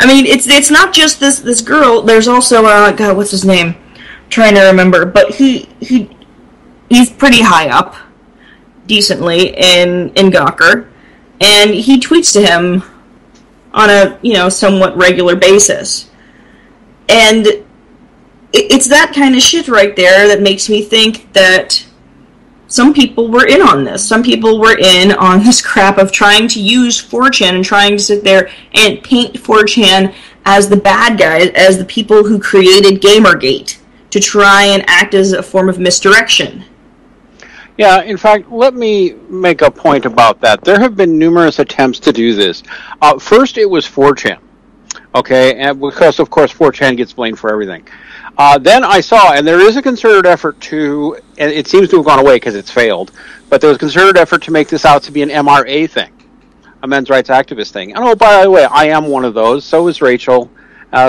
I mean, it's not just this girl. There's also God, what's his name? I'm trying to remember, but he's pretty high up, decently in Gawker, and he tweets to him on a somewhat regular basis, and it's that kind of shit right there that makes me think that some people were in on this. Some people were in on this crap of trying to use 4chan and trying to sit there and paint 4chan as the bad guys, as the people who created Gamergate, to try and act as a form of misdirection. Yeah, in fact, let me make a point about that. There have been numerous attempts to do this. First, it was 4chan, okay, and because, of course, 4chan gets blamed for everything. Then I saw, and there is a concerted effort to, and it seems to have gone away because it's failed, but there was a concerted effort to make this out to be an MRA thing, a men's rights activist thing. And oh, by the way, I am one of those. So is Rachel.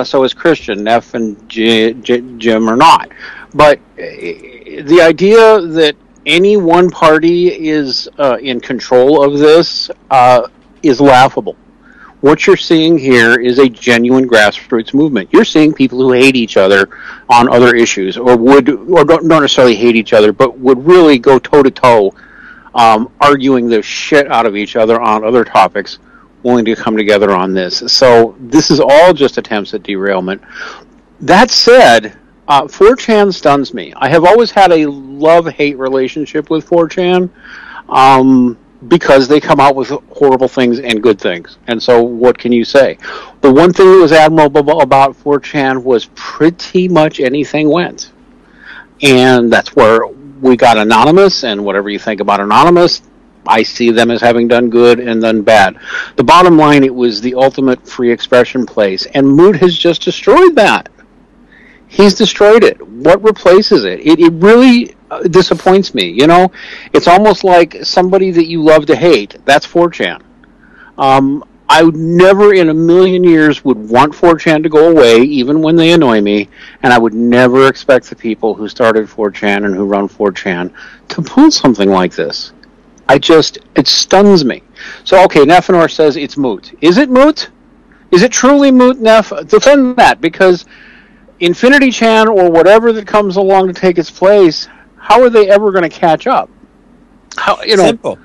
So is Christian. Neff and Jim are not. But the idea that any one party is in control of this is laughable. What you're seeing here is a genuine grassroots movement. You're seeing people who hate each other on other issues, or don't necessarily hate each other, but would really go toe-to-toe, arguing the shit out of each other on other topics, willing to come together on this. So this is all just attempts at derailment. That said, 4chan stuns me. I have always had a love-hate relationship with 4chan. Because they come out with horrible things and good things. And so what can you say? The one thing that was admirable about 4chan was pretty much anything went. And that's where we got Anonymous, and whatever you think about Anonymous, I see them as having done good and done bad. The bottom line, it was the ultimate free expression place, and Moot has just destroyed that. He's destroyed it. What replaces it? It really disappoints me. You know, it's almost like somebody that you love to hate. That's 4chan. I would never in a million years would want 4chan to go away, even when they annoy me, and I would never expect the people who started 4chan and who run 4chan to pull something like this. It stuns me. So, okay, Nefanor says it's moot. Is it moot? Is it truly moot, Nef? Defend that, because Infinity Chan or whatever that comes along to take its place, how are they ever going to catch up? Simple.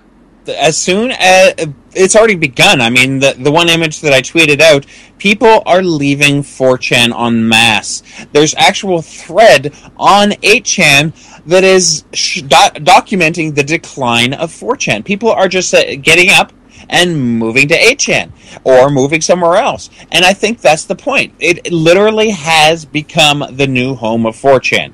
As soon as it's already begun. I mean, the one image that I tweeted out, people are leaving 4chan en masse. There's actual thread on 8chan that is documenting the decline of 4chan. People are just getting up and moving to 8chan or moving somewhere else. And I think that's the point. It literally has become the new home of 4chan.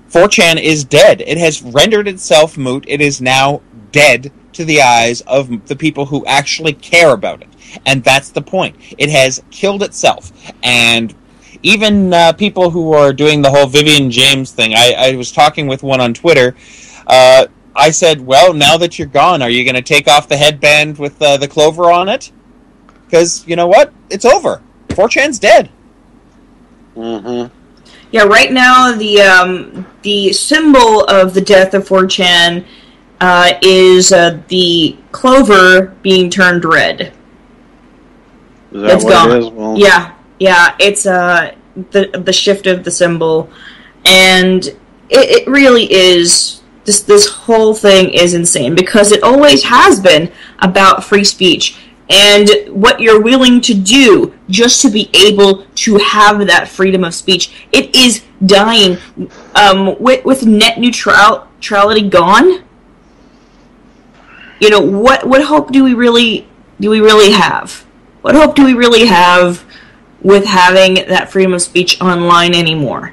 4chan is dead. It has rendered itself moot. It is now dead to the eyes of the people who actually care about it. And that's the point. It has killed itself. And even people who are doing the whole Vivian James thing, I was talking with one on Twitter. I said, well, now that you're gone, are you going to take off the headband with the clover on it? Because, you know what? It's over. 4chan's dead. Mm-hmm. Yeah, right now the symbol of the death of 4chan is the clover being turned red. Is that what gone. it is? Well, yeah, it's the shift of the symbol, and it really is. This whole thing is insane because it always has been about free speech and what you're willing to do just to be able to have that freedom of speech. It is dying. With net neutrality gone, you know, what hope do we really have? What hope do we really have with having that freedom of speech online anymore?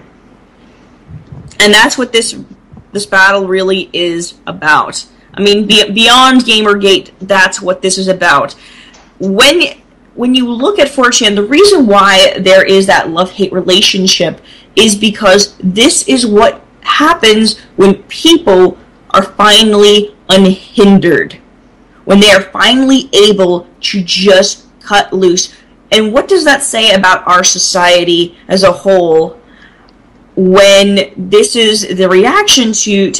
And that's what this battle really is about. I mean, beyond Gamergate, that's what this is about. When you look at 4chan, the reason why there is that love-hate relationship is because this is what happens when people are finally unhindered. When they are finally able to just cut loose. And what does that say about our society as a whole when this is the reaction to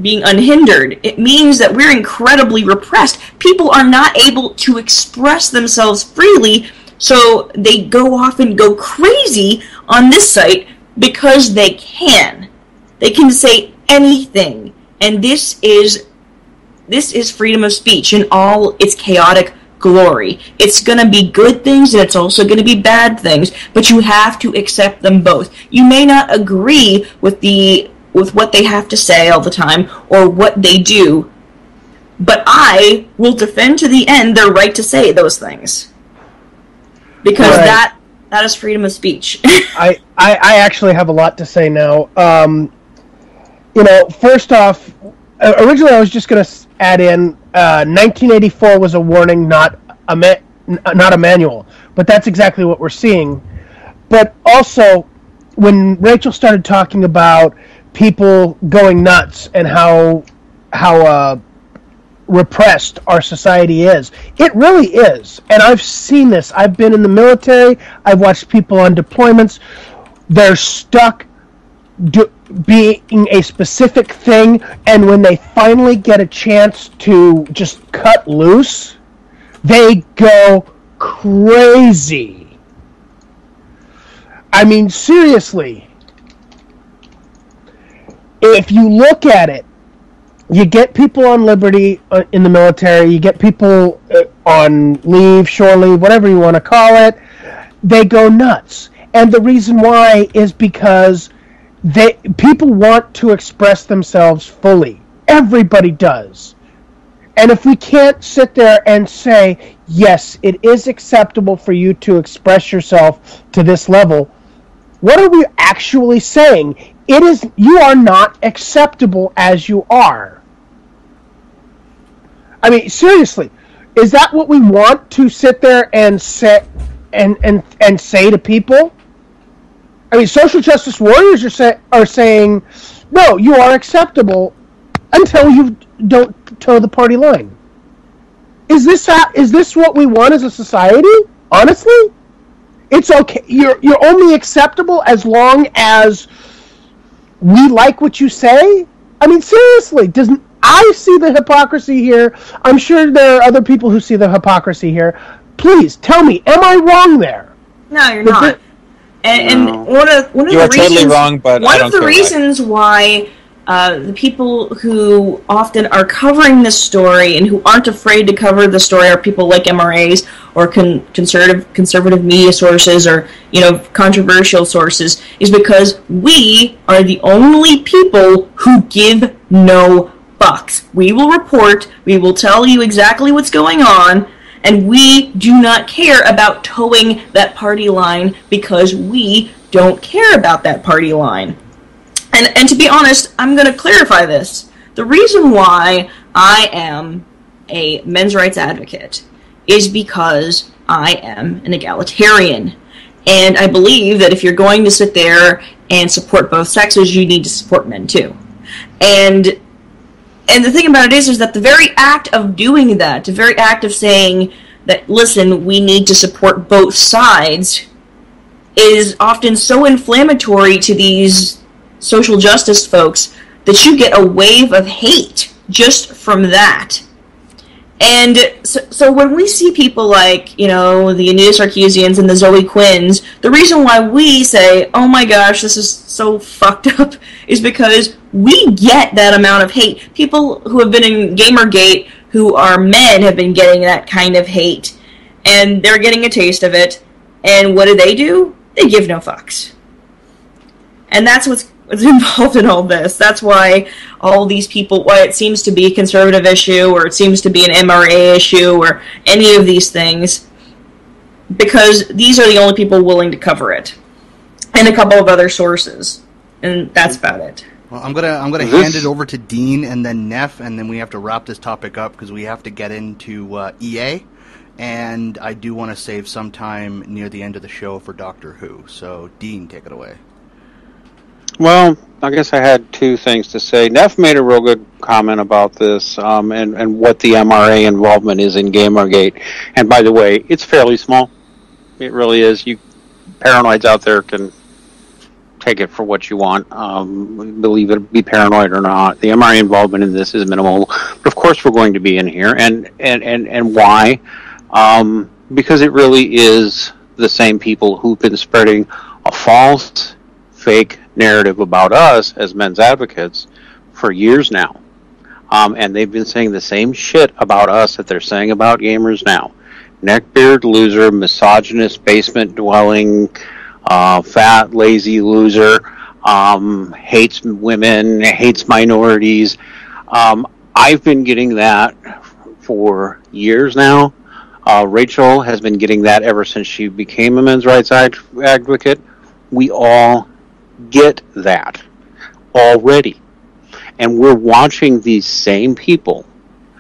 being unhindered? It means that we're incredibly repressed. People are not able to express themselves freely, so they go off and go crazy on this site because they can. They can say anything. And this is freedom of speech in all its chaotic glory. It's going to be good things and it's also going to be bad things, but you have to accept them both. You may not agree with what they have to say all the time or what they do, but I will defend to the end their right to say those things. Because that is freedom of speech. I actually have a lot to say now. First off, originally I was just going to add in 1984 was a warning, not a manual. But that's exactly what we're seeing. But also, when Rachel started talking about people going nuts and how repressed our society is, it really is. And I've seen this. I've been in the military. I've watched people on deployments. They're stuck being a specific thing, and when they finally get a chance to just cut loose, they go crazy. I mean, seriously. If you look at it, you get people on liberty in the military, you get people on leave, shore leave, whatever you want to call it, they go nuts. And the reason why is because people want to express themselves fully. Everybody does. And if we can't sit there and say, yes, it is acceptable for you to express yourself to this level, what are we actually saying? You are not acceptable as you are. I mean, seriously, is that what we want to sit there and say and say to people? I mean, social justice warriors are saying, no, you are acceptable until you don't toe the party line. Is this what we want as a society? Honestly, it's okay. You're only acceptable as long as we like what you say. I mean, seriously, I see the hypocrisy here? I'm sure there are other people who see the hypocrisy here. Please tell me, am I wrong there? No, you're not. And one of you the are reasons, totally wrong, but one I don't of the care reasons why the people who often are covering this story and who aren't afraid to cover the story are people like MRAs or conservative media sources or controversial sources, is because we are the only people who give no fucks. We will report, we will tell you exactly what's going on, and we do not care about towing that party line because we don't care about that party line. And to be honest, I'm going to clarify this. The reason why I am a men's rights advocate is because I am an egalitarian. And I believe that if you're going to sit there and support both sexes, you need to support men too. And the thing about it is that the very act of doing that, the very act of saying that, listen, we need to support both sides, is often so inflammatory to these social justice folks that you get a wave of hate just from that. And so when we see people like, the Anita Sarkeesians and the Zoe Quinns, the reason why we say, oh my gosh, this is so fucked up, is because we get that amount of hate. People who have been in Gamergate, who are men, have been getting that kind of hate. And they're getting a taste of it. And what do? They give no fucks. And that's what's involved in all this. That's why all these people, why it seems to be a conservative issue, or it seems to be an MRA issue, or any of these things, because these are the only people willing to cover it, and a couple of other sources, and that's about it. Well, I'm gonna hand it over to Dean and then Neff, and then we have to wrap this topic up because we have to get into EA, and I do want to save some time near the end of the show for Doctor Who. So, Dean, take it away. Well, I guess I had two things to say. Neff made a real good comment about this and what the MRA involvement is in Gamergate. And by the way, it's fairly small. It really is. You paranoids out there can take it for what you want. Believe it, be paranoid or not. The MRA involvement in this is minimal. But of course we're going to be in here. And why? Because it really is the same people who've been spreading a false, fake narrative about us as men's advocates for years now. And they've been saying the same shit about us that they're saying about gamers now. Neckbeard loser, misogynist, basement-dwelling, fat, lazy loser, hates women, hates minorities. I've been getting that for years now. Rachel has been getting that ever since she became a men's rights advocate. We all get that already. And we're watching these same people.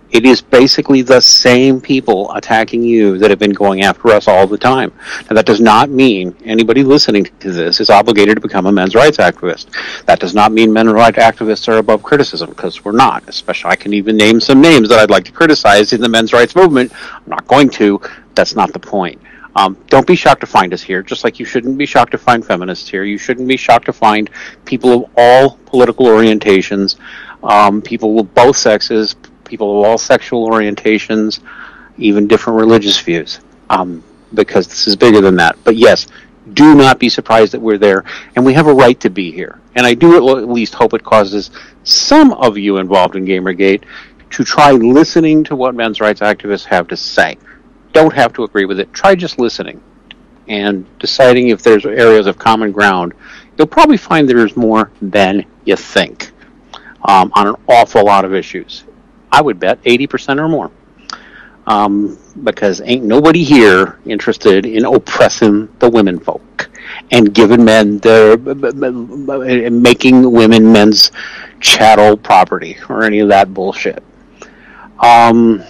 It is basically the same people attacking you that have been going after us all the time. And that does not mean anybody listening to this is obligated to become a men's rights activist. That does not mean men's rights activists are above criticism, because we're not. Especially, I can even name some names that I'd like to criticize in the men's rights movement. I'm not going to. That's not the point. Don't be shocked to find us here, just like you shouldn't be shocked to find feminists here. You shouldn't be shocked to find people of all political orientations, people of both sexes, people of all sexual orientations, even different religious views, because this is bigger than that. But yes, do not be surprised that we're there, and we have a right to be here. And I do at least hope it causes some of you involved in Gamergate to try listening to what men's rights activists have to say. Don't have to agree with it. Try just listening and deciding if there's areas of common ground. You'll probably find there's more than you think on an awful lot of issues. I would bet 80% or more, because ain't nobody here interested in oppressing the women folk and giving men making women men's chattel property or any of that bullshit. Now,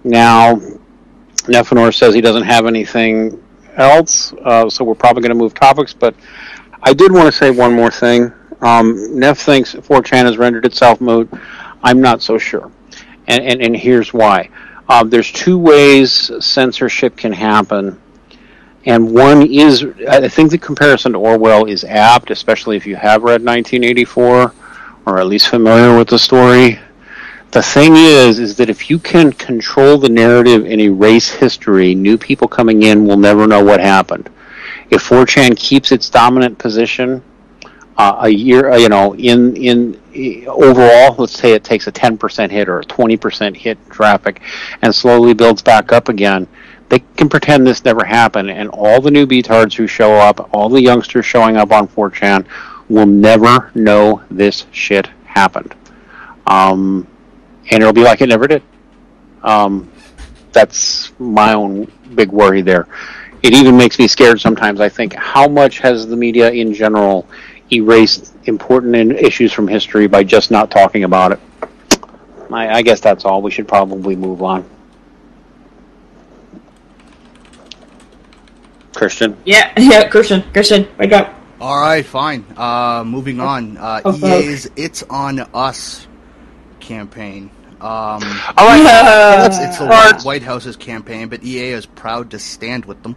Nefanor says he doesn't have anything else, so we're probably going to move topics, but I did want to say one more thing. Neff thinks 4chan has rendered itself moot. I'm not so sure. And here's why. There's two ways censorship can happen. And one is, I think the comparison to Orwell is apt, especially if you have read 1984, or at least familiar with the story. The thing is that if you can control the narrative and erase history, new people coming in will never know what happened. If 4chan keeps its dominant position a year, in overall, let's say it takes a 10% hit or a 20% hit in traffic and slowly builds back up again, they can pretend this never happened, and all the new betards who show up, all the youngsters showing up on 4chan will never know this shit happened. And it'll be like it never did. That's my own big worry there. It even makes me scared sometimes. I think, how much has the media in general erased important issues from history by just not talking about it? I guess that's all. We should probably move on. Christian? Yeah, Christian, wake up. All right, fine. Moving on. EA's "It's on Us" campaign. All right. It's the White House's campaign, but EA is proud to stand with them.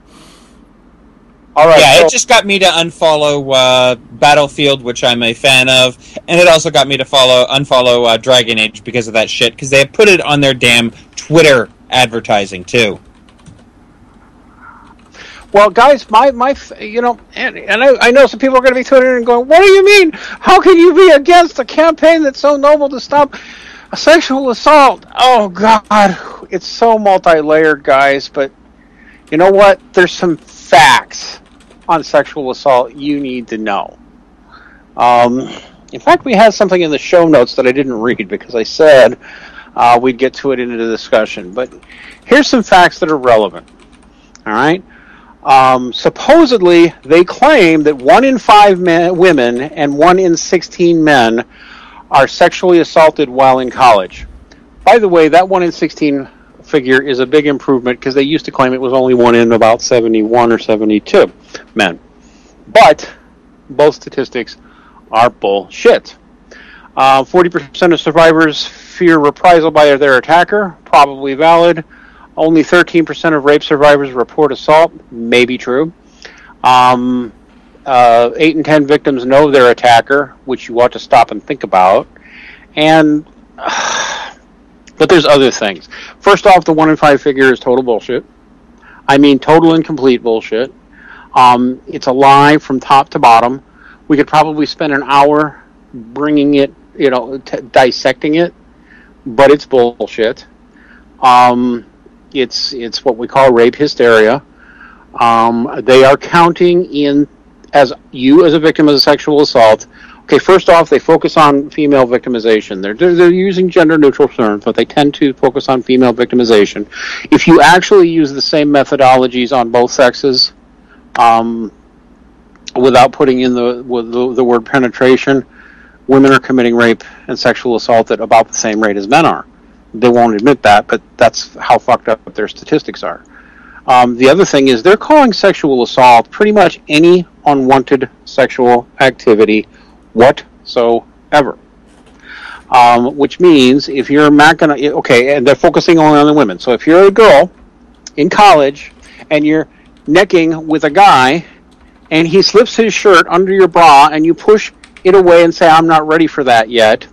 All right. Yeah, it just got me to unfollow Battlefield, which I'm a fan of, and it also got me to unfollow Dragon Age because of that shit, because they have put it on their damn Twitter advertising too. Well, guys, and I know some people are going to be tuning in and going, "What do you mean? How can you be against a campaign that's so noble to stop a sexual assault?" Oh God, it's so multi-layered, guys. But you know what? There's some facts on sexual assault you need to know. In fact, we had something in the show notes that I didn't read because I said we'd get to it in the discussion. But here's some facts that are relevant. All right. Supposedly, they claim that 1 in 5 women and 1 in 16 men are sexually assaulted while in college. By the way, that 1 in 16 figure is a big improvement because they used to claim it was only 1 in about 71 or 72 men. But both statistics are bullshit. 40% of survivors fear reprisal by their attacker, probably valid. Only 13% of rape survivors report assault, maybe true. 8 in 10 victims know their attacker, which you ought to stop and think about. But there's other things. First off, the 1 in 5 figure is total bullshit. I mean, total and complete bullshit. It's a lie from top to bottom. We could probably spend an hour bringing it, dissecting it, but it's bullshit. It's what we call rape hysteria. They are counting in as you as a victim of a sexual assault. Okay, first off, they focus on female victimization. They're using gender-neutral terms, but they tend to focus on female victimization. If you actually use the same methodologies on both sexes, without putting in the word penetration, women are committing rape and sexual assault at about the same rate as men are. They won't admit that, but that's how fucked up their statistics are. The other thing is they're calling sexual assault pretty much any unwanted sexual activity whatsoever. Which means if you're not going to... Okay, and they're focusing only on the women. So if you're a girl in college and you're necking with a guy and he slips his shirt under your bra and you push it away and say, "I'm not ready for that yet,"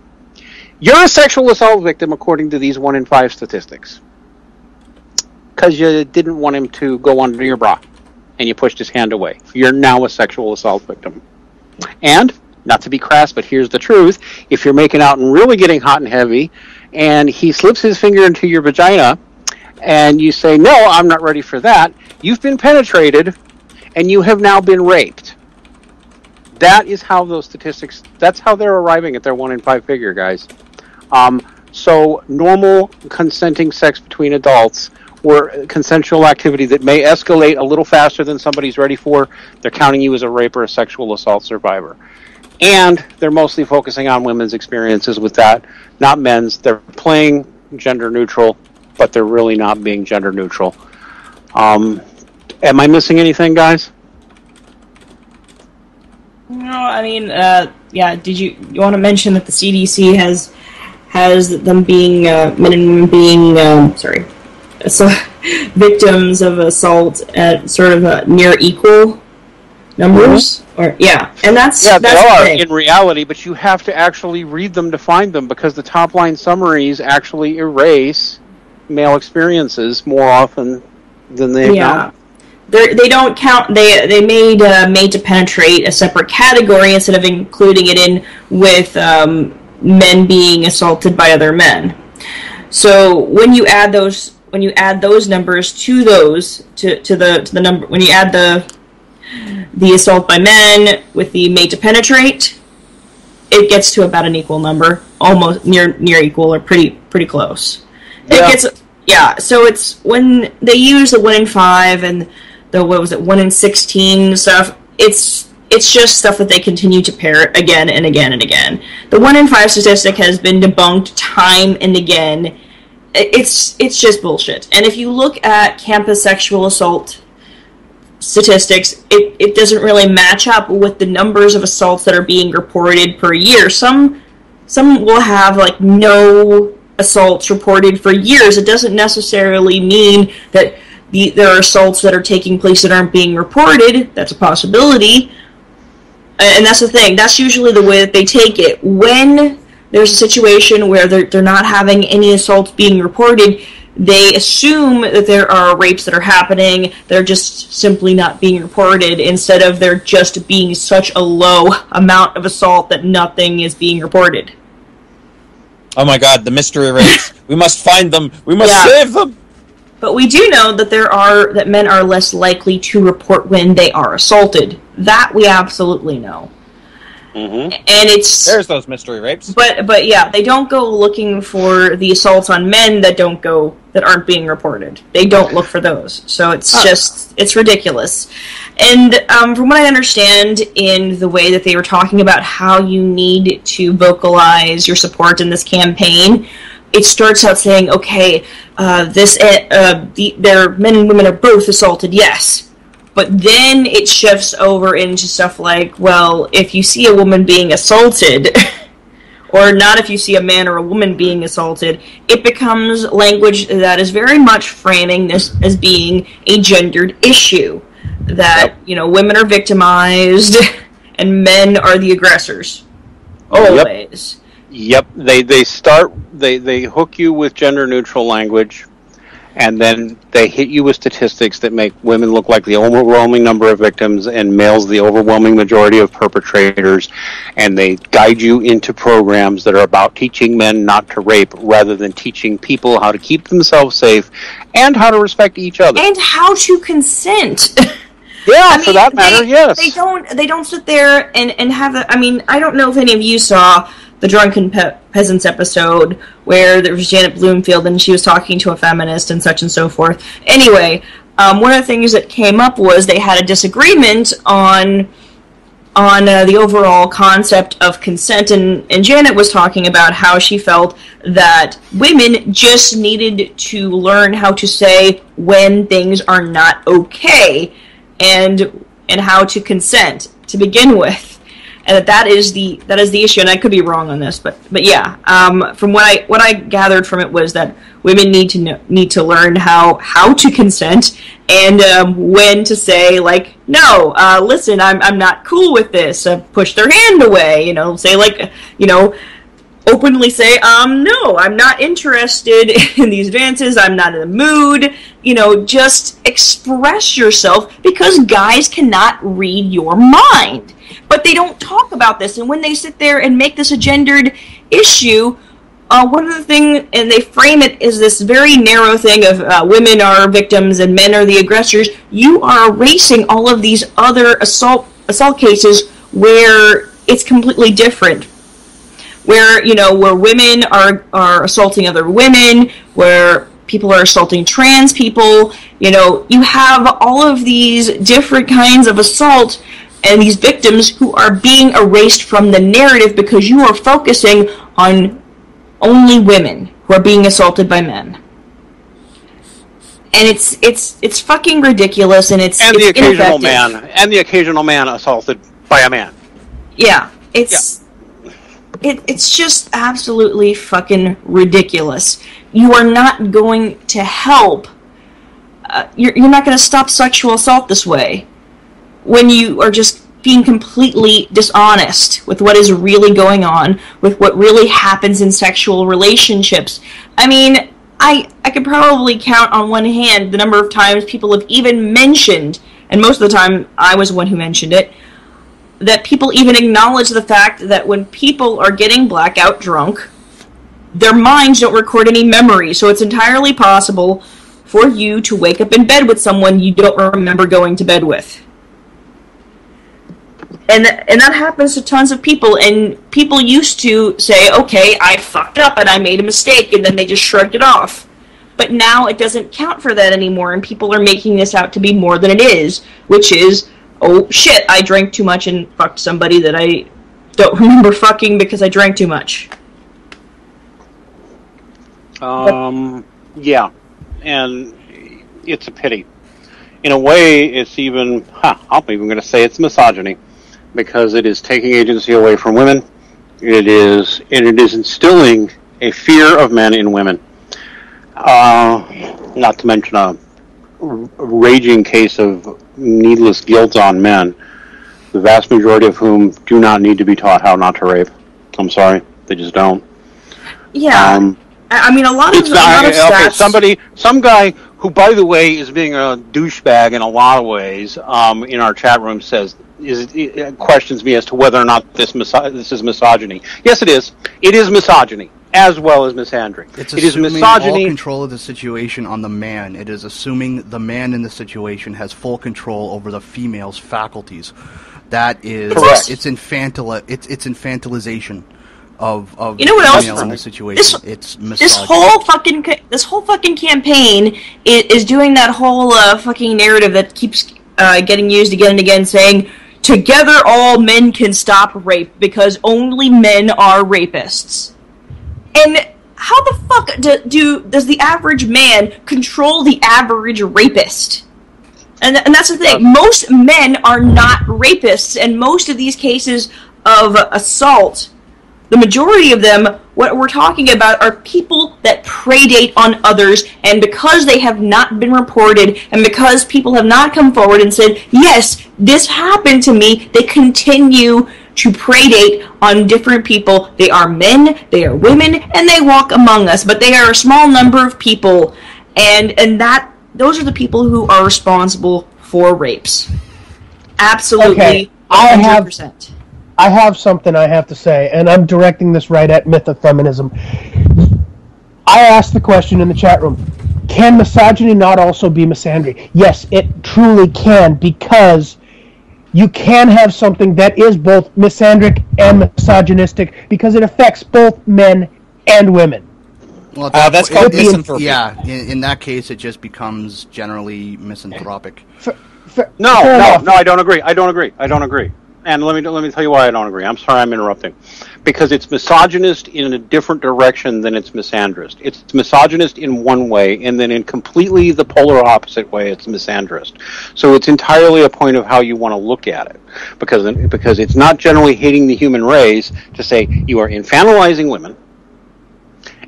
you're a sexual assault victim according to these 1 in 5 statistics. Because you didn't want him to go under your bra and you pushed his hand away. You're now a sexual assault victim. And, not to be crass, but here's the truth, if you're making out and really getting hot and heavy and he slips his finger into your vagina and you say, "No, I'm not ready for that," you've been penetrated and you have now been raped. That is how those statistics, that's how they're arriving at their 1 in 5 figure, guys. So normal consenting sex between adults or consensual activity that may escalate a little faster than somebody's ready for, they're counting you as a rape or a sexual assault survivor. And they're mostly focusing on women's experiences with that, not men's. They're playing gender neutral, but they're really not being gender neutral. Am I missing anything, guys? No, I mean, yeah. Did you want to mention that the CDC has them being men and women being so victims of assault at sort of near equal numbers? Or yeah, and that's they the are thing. in reality, but you have to actually read them to find them because the top line summaries actually erase male experiences more often than they acknowledge. They don't count. They made Made to Penetrate a separate category instead of including it in with men being assaulted by other men. So when you add those numbers to the number, when you add the assault by men with the Made to Penetrate, it gets to about an equal number, almost near equal or pretty close. So it's when they use the 1 in 5 and the 1 in 16 stuff. It's just stuff that they continue to parrot again and again and again. The 1 in 5 statistic has been debunked time and again. It's just bullshit. And if you look at campus sexual assault statistics, it doesn't really match up with the numbers of assaults that are being reported per year. Some will have like no assaults reported for years. It doesn't necessarily mean that there are assaults that are taking place that aren't being reported. That's a possibility. And that's the thing. That's usually the way that they take it. When there's a situation where they're not having any assaults being reported, they assume that there are rapes that are happening. They're just simply not being reported, instead of there just being such a low amount of assault that nothing is being reported. Oh my god, the mystery rapes. We must find them. We must save them. But we do know that men are less likely to report when they are assaulted. That we absolutely know. Mm-hmm. And there's those mystery rapes. But yeah, they don't go looking for the assaults on men that aren't being reported. They don't look for those. So it's ridiculous. And from what I understand, in the way that they were talking about how you need to vocalize your support in this campaign, it starts out saying, okay, their men and women are both assaulted, yes. But then it shifts over into stuff like, well, if you see a woman being assaulted, or not if you see a man or a woman being assaulted, it becomes language that is very much framing this as being a gendered issue. That, women are victimized and men are the aggressors. Always. Yep. They hook you with gender neutral language, and then they hit you with statistics that make women look like the overwhelming number of victims and males the overwhelming majority of perpetrators, and they guide you into programs that are about teaching men not to rape rather than teaching people how to keep themselves safe and how to respect each other. And how to consent. Yeah, for that matter, yes. They don't sit there and have I don't know if any of you saw the Drunken Peasants episode where there was Janet Bloomfield and she was talking to a feminist and such and so forth. Anyway, one of the things that came up was they had a disagreement on the overall concept of consent, and Janet was talking about how she felt that women just needed to learn how to say when things are not okay, and how to consent to begin with. And that is the issue, and I could be wrong on this, but yeah, from what I gathered from it was that women need to learn how to consent and when to say, like, no, listen, I'm not cool with this. Push their hand away, say, like, openly say, no, I'm not interested in these advances, I'm not in the mood, just express yourself, because guys cannot read your mind. But they don't talk about this, and when they sit there and make this a gendered issue, one of the things, and they frame it as this very narrow thing of women are victims and men are the aggressors, you are erasing all of these other assault cases where it's completely different. Where women are assaulting other women, where people are assaulting trans people, you have all of these different kinds of assault and these victims who are being erased from the narrative because you are focusing on only women who are being assaulted by men. And it's fucking ridiculous, and it's the occasional man assaulted by a man. Yeah, it's just absolutely fucking ridiculous. You are not going to help. You're not going to stop sexual assault this way when you are just being completely dishonest with what is really going on, with what really happens in sexual relationships. I mean, I could probably count on one hand the number of times people have even mentioned, and most of the time I was the one who mentioned it, that people even acknowledge the fact that when people are getting blackout drunk, their minds don't record any memory, so it's entirely possible for you to wake up in bed with someone you don't remember going to bed with. And that happens to tons of people, and people used to say, okay, I fucked up and I made a mistake, and then they just shrugged it off. But now it doesn't count for that anymore, and people are making this out to be more than it is, which is, oh shit, I drank too much and fucked somebody that I don't remember fucking because I drank too much. Yeah, and it's a pity. In a way, it's even, I'm even going to say it's misogyny, because it is taking agency away from women. It is instilling a fear of men in women. Not to mention a raging case of needless guilt on men, the vast majority of whom do not need to be taught how not to rape. I'm sorry, they just don't. Yeah, I mean, a lot of stats. Some guy who, by the way, is being a douchebag in a lot of ways, in our chat room questions me as to whether or not this is misogyny. Yes, it is. It is misogyny, as well as misandry. It is misogyny. All control of the situation on the man. It is assuming the man in the situation has full control over the female's faculties. That is correct. It's infantilization of you know what else? In the situation. It's this whole fucking campaign is doing that whole fucking narrative that keeps getting used again and again, saying, together all men can stop rape because only men are rapists. And how the fuck does the average man control the average rapist? And that's the thing. Most men are not rapists, and most of these cases of assault, the majority of them, what we're talking about, are people that predate on others, and because they have not been reported, and because people have not come forward and said, yes, this happened to me, they continue to predate on different people. They are men, they are women, and they walk among us, but they are a small number of people, and those are the people who are responsible for rapes. Absolutely, okay. 100%. I have something I have to say, and I'm directing this right at Myth of Feminism. I asked the question in the chat room, can misogyny not also be misandry? Yes, it truly can, because you can have something that is both misandric and misogynistic, because it affects both men and women. Well, that's called misanthropy. Yeah, in that case, it just becomes generally misanthropic. No, I don't agree. I don't agree. And let me tell you why I don't agree. I'm sorry I'm interrupting. Because it's misogynist in a different direction than it's misandrist. It's misogynist in one way, and then in completely the polar opposite way, it's misandrist. So it's entirely a point of how you want to look at it. Because it's not generally hating the human race to say you are infantilizing women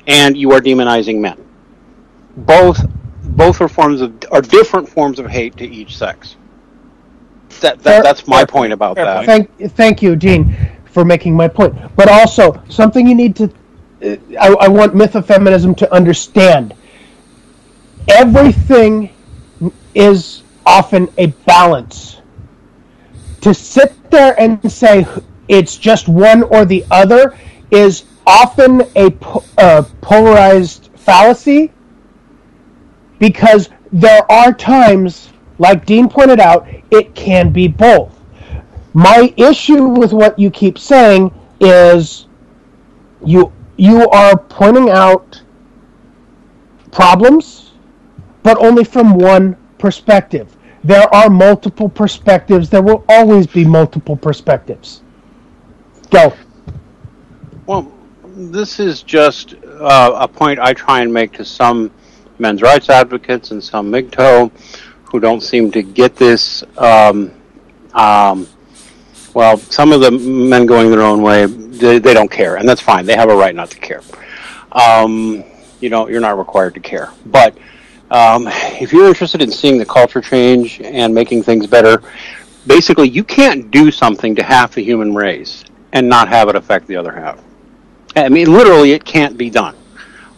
and you are demonizing men. Both are different forms of hate to each sex. That's my point about that. Thank you, Gene, for making my point. But also, something you need to... I want Myth of Feminism to understand. Everything is often a balance. To sit there and say it's just one or the other is often a polarized fallacy, because there are times, like Dean pointed out, it can be both. My issue with what you keep saying is you are pointing out problems, but only from one perspective. There are multiple perspectives. There will always be multiple perspectives. Go. Well, this is just a point I try and make to some men's rights advocates and some MGTOW who don't seem to get this Well, some of the men going their own way, they don't care, and that's fine. They have a right not to care. You're not required to care. But if you're interested in seeing the culture change and making things better, basically you can't do something to half the human race and not have it affect the other half. I mean, literally, it can't be done.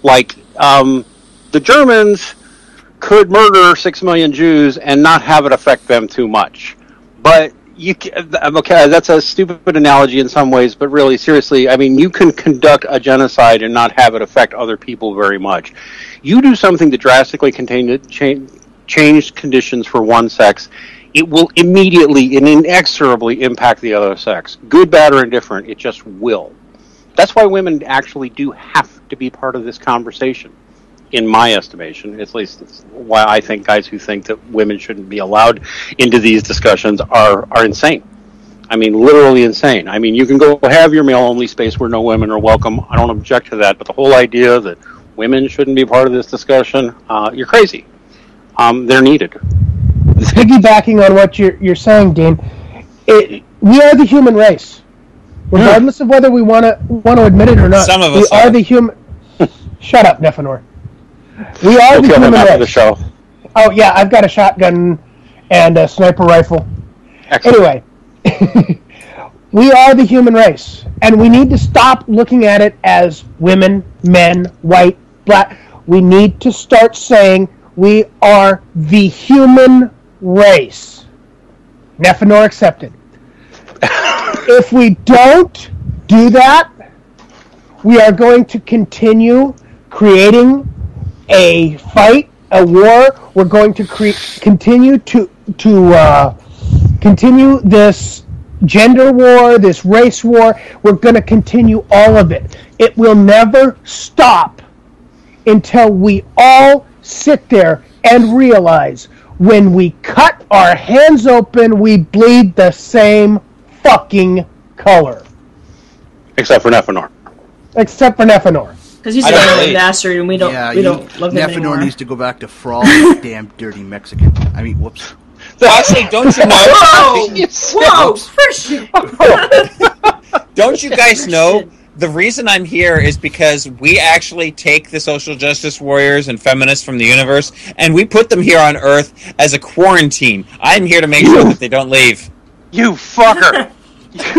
Like, the Germans could murder 6 million Jews and not have it affect them too much. But okay, that's a stupid analogy in some ways, but really, seriously, I mean, you can conduct a genocide and not have it affect other people very much. You do something to drastically change conditions for one sex, it will immediately and inexorably impact the other sex. Good, bad, or indifferent, it just will. That's why women actually do have to be part of this conversation, in my estimation. At least that's why I think guys who think that women shouldn't be allowed into these discussions are insane. I mean, literally insane. I mean, you can go have your male-only space where no women are welcome. I don't object to that. But the whole idea that women shouldn't be part of this discussion, you're crazy. They're needed. Piggybacking on what you're saying, Dean, we are the human race. Regardless of whether we want to admit it or not, some of us are the human. Shut up, Nephinor. We are the human race. The show. Oh yeah, I've got a shotgun and a sniper rifle. Excellent. Anyway, we are the human race, and we need to stop looking at it as women, men, white, black. We need to start saying we are the human race. Nephinor accepted. If we don't do that, we are going to continue creating a fight, a war. We're going to continue to continue this gender war, this race war. We're going to continue all of it. It will never stop until we all sit there and realize when we cut our hands open, we bleed the same fucking color. Except for Nephinor. Because he's a little bastard, and we don't love him anymore. Nephinor needs to go back to Frawl, you damn dirty Mexican. I mean, whoops. Actually, don't you know? Whoa, Christian! Don't you guys know? The reason I'm here is because we actually take the social justice warriors and feminists from the universe, and we put them here on Earth as a quarantine. I'm here to make sure that they don't leave. You fucker!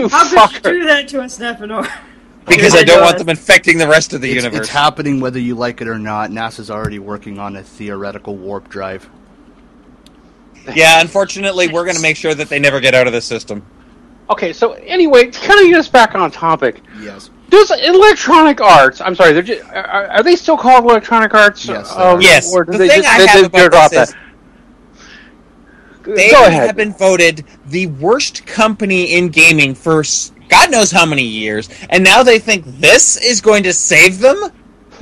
How could you do that to us, Nephinor? Because I don't want them infecting the rest of the universe. It's happening whether you like it or not. NASA's already working on a theoretical warp drive. Yeah, unfortunately, we're going to make sure that they never get out of the system. Okay, so anyway, to kind of get us back on topic. Yes. Does Electronic Arts, I'm sorry, are they still called Electronic Arts? Yes. Yes. Or The thing I have about this is they have been voted the worst company in gaming for God knows how many years, and now they think this is going to save them?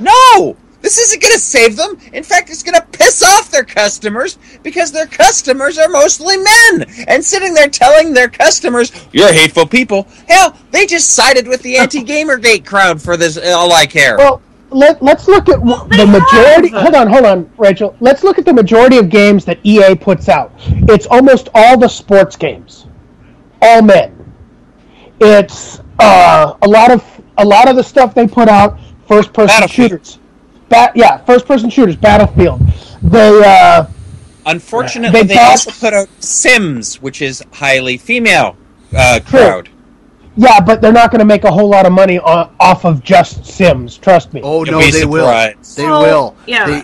No! This isn't going to save them. In fact, it's going to piss off their customers because their customers are mostly men. And sitting there telling their customers, you're hateful people. Hell, they just sided with the anti-Gamergate crowd for this, all I care. Well, let's look at the majority. Hold on, Rachel. Let's look at the majority of games that EA puts out. It's almost all the sports games. All men. It's a lot of the stuff they put out, first-person shooters. First-person shooters, Battlefield. Unfortunately, they also put out Sims, which is highly female crowd. Yeah, but they're not going to make a whole lot of money off of just Sims. Trust me. Oh no, they will. They will. Yeah.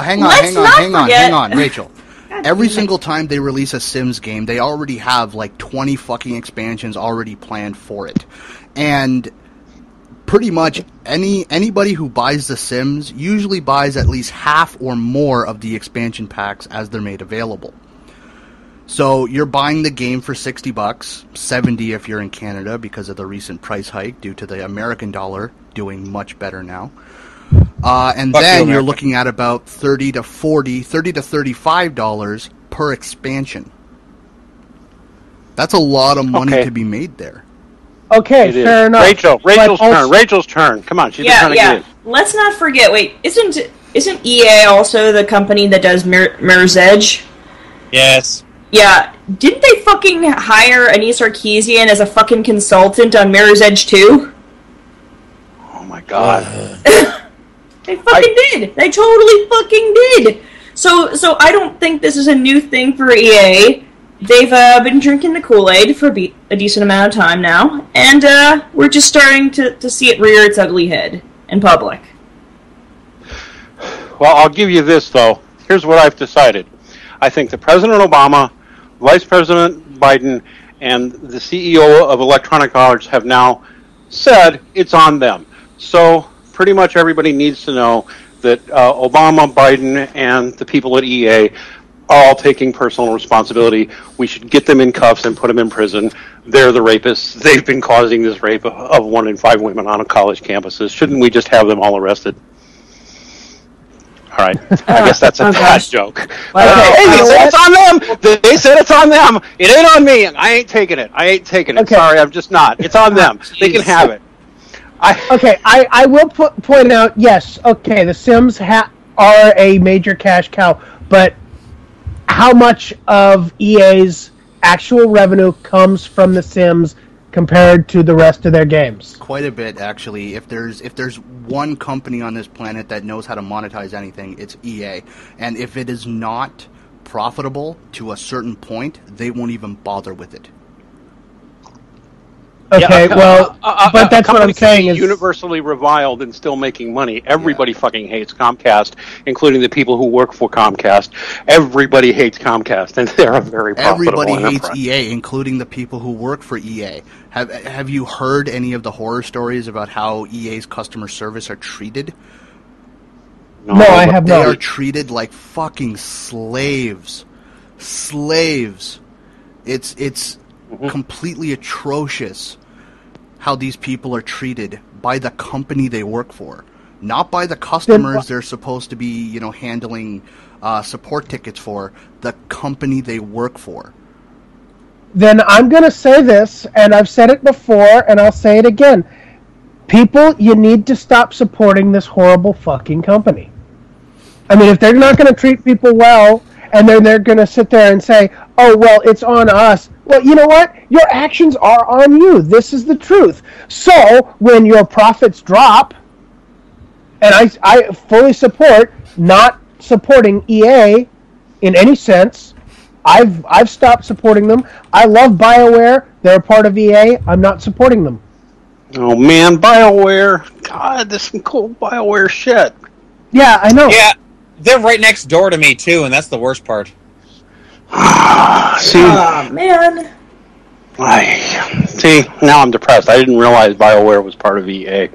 Hang on, Rachel. Every single time they release a Sims game, they already have like 20 fucking expansions already planned for it, and pretty much anybody who buys The Sims usually buys at least half or more of the expansion packs as they're made available. So you're buying the game for $60, $70 if you're in Canada because of the recent price hike due to the American dollar doing much better now. And then you're looking at about $30 to $35 per expansion. That's a lot of money to be made there. Okay, fair enough. Rachel's turn. Come on, she's trying to get in. Let's not forget. Wait, isn't EA also the company that does Mirror's Edge? Yes. Yeah, didn't they fucking hire Anise Sarkeesian as a fucking consultant on Mirror's Edge 2? Oh my god. They fucking did. They totally fucking did. So I don't think this is a new thing for EA. They've been drinking the Kool-Aid for a decent amount of time now, and we're just starting to see it rear its ugly head in public. Well, I'll give you this, though. Here's what I've decided. I think that President Obama, Vice President Biden, and the CEO of Electronic Arts have now said it's on them. So pretty much everybody needs to know that Obama, Biden, and the people at EA are all taking personal responsibility. We should get them in cuffs and put them in prison. They're the rapists. They've been causing this rape of 1 in 5 women on college campuses. Shouldn't we just have them all arrested? All right. I guess that's a bad joke. Hey, they said it's on them. They said it's on them. It ain't on me. I ain't taking it. Okay. Sorry, I'm just not. It's on them. They can have it. I will point out, yes, okay, the Sims are a major cash cow, but how much of EA's actual revenue comes from the Sims compared to the rest of their games? Quite a bit, actually. If there's one company on this planet that knows how to monetize anything, it's EA. And if it is not profitable to a certain point, they won't even bother with it. Okay, but that's what I'm saying is universally reviled and still making money. Everybody fucking hates Comcast, including the people who work for Comcast. Everybody hates Comcast, and they're a very profitable Everybody enterprise. hates EA, including the people who work for EA. Have you heard any of the horror stories about how EA's customer service are treated? No, I have They not. are treated like fucking slaves. Slaves. It's completely atrocious how these people are treated by the company they work for, not by the customers they're supposed to be, handling support tickets for. The company they work for. Then I'm going to say this, and I've said it before, and I'll say it again. People, you need to stop supporting this horrible fucking company. I mean, if they're not going to treat people well, and then they're going to sit there and say, oh, well, it's on us. Well, you know what? Your actions are on you. This is the truth. So, when your profits drop, and I fully support not supporting EA in any sense. I've stopped supporting them. I love BioWare. They're a part of EA. I'm not supporting them. Oh man, BioWare! God, there's some cool BioWare shit. Yeah, I know. Yeah, they're right next door to me too, and that's the worst part. See, Man. See, now I'm depressed. I didn't realize BioWare was part of EA.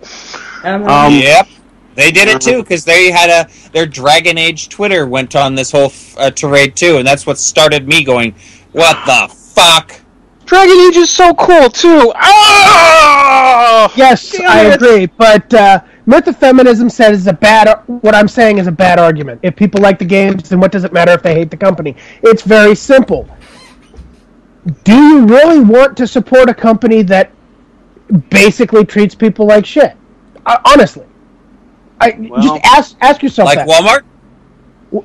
Yep, they did it too because they had their Dragon Age Twitter went on this whole tirade too, and that's what started me going, "What the fuck?" Dragon Age is so cool too. Oh! Yes, I agree, but Myth of Feminism said it's what I'm saying is a bad argument. If people like the games, then what does it matter if they hate the company? It's very simple. Do you really want to support a company that basically treats people like shit? Honestly. Just ask yourself like that. Walmart?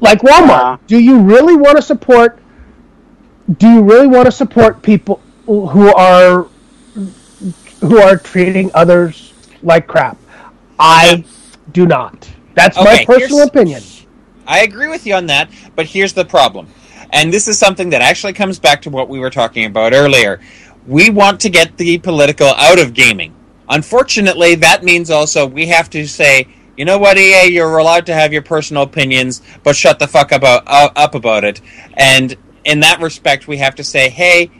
Like Walmart. Do you really want to support people who are treating others like crap? I do not. That's my personal opinion. I agree with you on that, but here's the problem. And this is something that actually comes back to what we were talking about earlier. We want to get the political out of gaming. Unfortunately, that means also we have to say, you know what, EA, you're allowed to have your personal opinions, but shut the fuck up about it. And in that respect, we have to say, hey,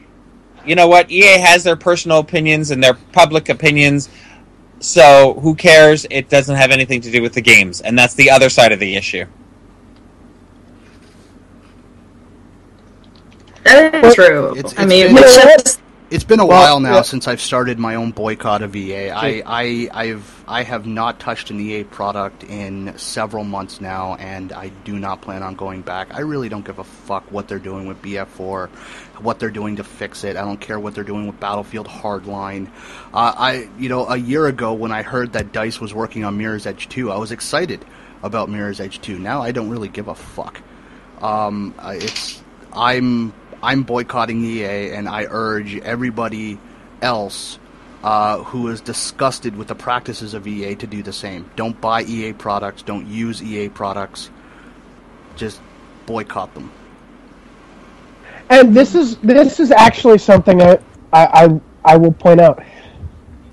you know what, EA has their personal opinions and their public opinions, so who cares? It doesn't have anything to do with the games. And that's the other side of the issue. That is true. It's been a while now since I've started my own boycott of EA. I have not touched an EA product in several months now, and I do not plan on going back. I really don't give a fuck what they're doing with BF4, what they're doing to fix it. I don't care what they're doing with Battlefield Hardline. A year ago when I heard that DICE was working on Mirror's Edge 2, I was excited about Mirror's Edge 2. Now I don't really give a fuck. I'm boycotting EA, and I urge everybody else who is disgusted with the practices of EA to do the same. Don't buy EA products. Don't use EA products. Just boycott them. And this is actually something I will point out.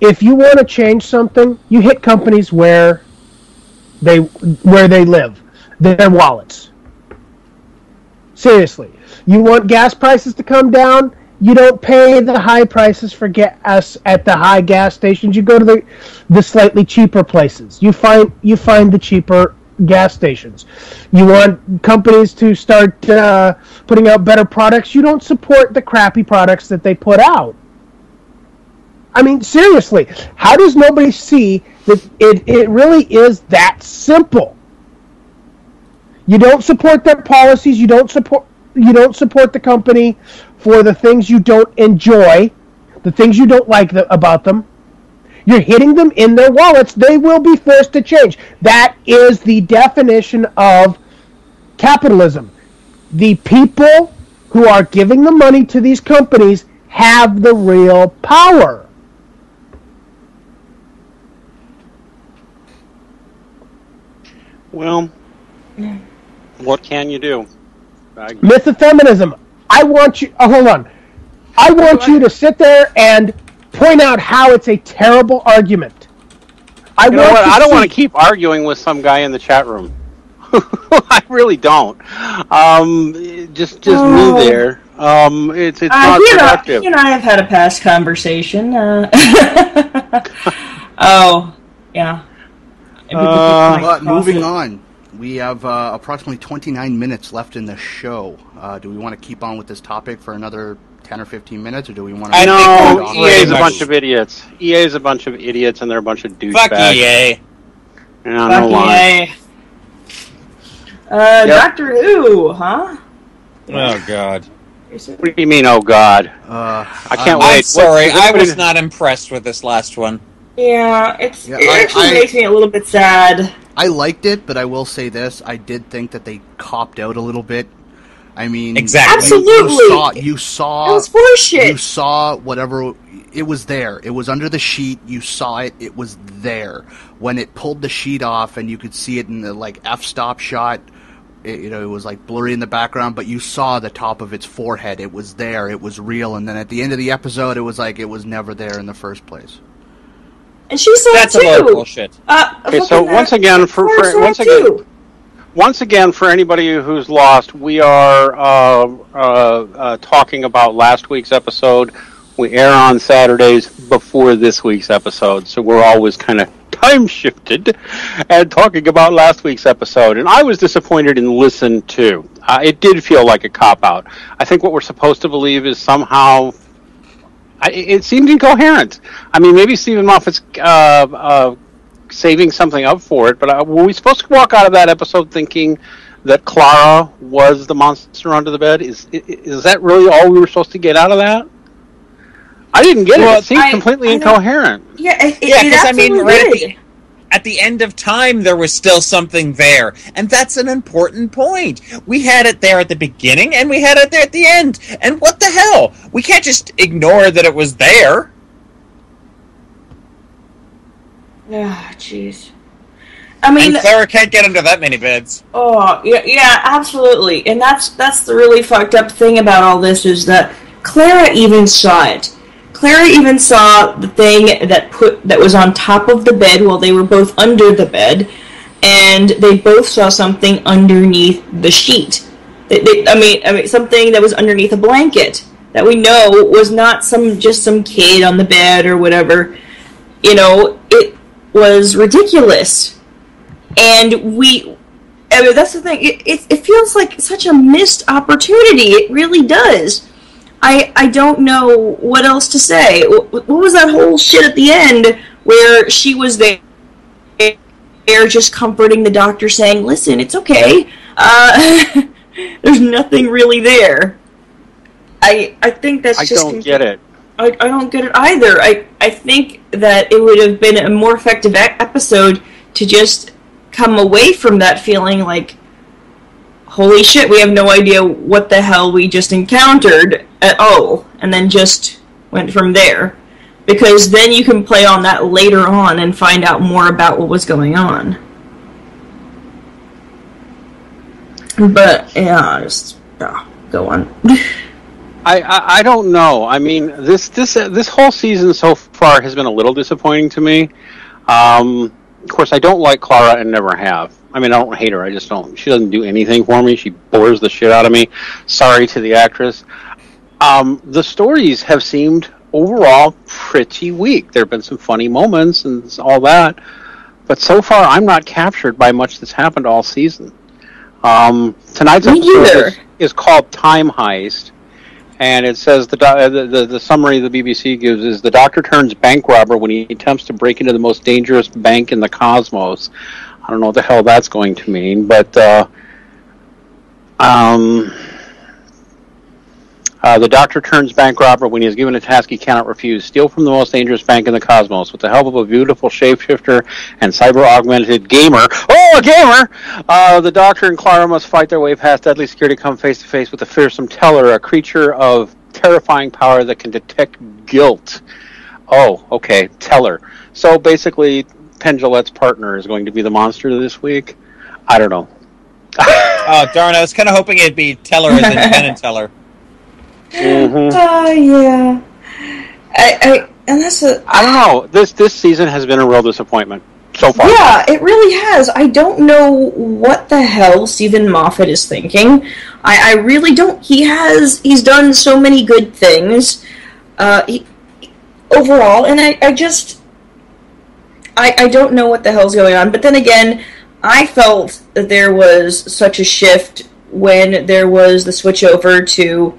If you want to change something, you hit companies where they live, their wallets. Seriously, you want gas prices to come down? You don't pay the high prices for gas at the high gas stations. You go to the slightly cheaper places. You find the cheaper gas stations. You want companies to start putting out better products. You don't support the crappy products that they put out. I mean, seriously, how does nobody see that it really is that simple? You don't support their policies. You don't support the company for the things you don't enjoy, the things you don't like about them. You're hitting them in their wallets. They will be forced to change. That is the definition of capitalism. The people who are giving the money to these companies have the real power. Well, what can you do? Myth of feminism. I want you... hold on. I want you to sit there and point out how it's a terrible argument. I don't want to keep arguing with some guy in the chat room. I really don't. Just move there. It's not productive. You and I have had a past conversation. Oh, yeah. But moving on, we have approximately 29 minutes left in the show. Do we want to keep on with this topic for another 10 or 15 minutes, or do we want to... No, EA is a bunch of idiots. EA is a bunch of idiots, and they're a bunch of douchebags. Fuck EA. Fuck EA. Doctor Who, huh? Oh, God. What do you mean, oh, God? I can't wait. I'm sorry, I was not impressed with this last one. Yeah, it actually makes me a little bit sad. I liked it, but I will say this. I did think that they copped out a little bit. I mean... Exactly. Absolutely! You saw... It was bullshit! You saw whatever... It was there. It was under the sheet. You saw it. It was there. When it pulled the sheet off and you could see it in the, f-stop shot, it was, blurry in the background, but you saw the top of its forehead. It was there. It was real. And then at the end of the episode, it was it was never there in the first place. And she saw That's it too. a lot of bullshit. Okay, so once again, once again, for anybody who's lost, we are talking about last week's episode. We air on Saturdays before this week's episode, so we're always kind of time shifted and talking about last week's episode. And I was disappointed in Listen To. It did feel like a cop-out. I think what we're supposed to believe is somehow... it seemed incoherent. I mean, maybe Stephen Moffat's saving something up for it, but were we supposed to walk out of that episode thinking that Clara was the monster under the bed? Is that really all we were supposed to get out of that? I didn't get it. It seemed completely incoherent. Yeah, because I mean, at the end of time, there was still something there. And that's an important point. We had it there at the beginning, and we had it there at the end. And what the hell? We can't just ignore that it was there. Ah, jeez. I mean, and Clara can't get under that many beds. Oh, yeah, absolutely. And that's the really fucked up thing about all this is that Clara even saw it. Clara even saw the thing that was on top of the bed while they were both under the bed, and they both saw something underneath the sheet. I mean, something that was underneath a blanket that we know was not just some kid on the bed or whatever. It was ridiculous, and that's the thing. It feels like such a missed opportunity. It really does. I don't know what else to say. What was that whole shit at the end where she was there just comforting the doctor saying, listen, it's okay. There's nothing really there. I think that's just... I don't get it. I don't get it either. I think that it would have been a more effective episode to just come away from that feeling like, holy shit, we have no idea what the hell we just encountered at all, and then just went from there. Because then you can play on that later on and find out more about what was going on. But, yeah, just go on. I don't know. I mean, this whole season so far has been a little disappointing to me. Of course, I don't like Clara and never have. I mean, I don't hate her. I just don't. She doesn't do anything for me. She bores the shit out of me. Sorry to the actress. The stories have seemed overall pretty weak. There have been some funny moments and all that, but so far I'm not captured by much that's happened all season. Tonight's episode is called Time Heist, and it says the summary the BBC gives is the Doctor turns bank robber when he attempts to break into the most dangerous bank in the cosmos. I don't know what the hell that's going to mean, but the Doctor turns bank robber when he is given a task he cannot refuse. Steal from the most dangerous bank in the cosmos. With the help of a beautiful shapeshifter and cyber-augmented gamer. Oh, a gamer! The Doctor and Clara must fight their way past deadly security, come face-to-face with a fearsome Teller, a creature of terrifying power that can detect guilt. Oh, okay, Teller. So basically, Penn Jillette's partner is going to be the monster this week? I don't know. Oh, darn, I was kind of hoping it'd be Teller as in Penn and Teller. Mm-hmm. Yeah. And that's I don't know. This season has been a real disappointment so far. Yeah, it really has. I don't know what the hell Stephen Moffat is thinking. I really don't. He's done so many good things overall, and I don't know what the hell's going on. But then again, I felt that there was such a shift when there was the switch over to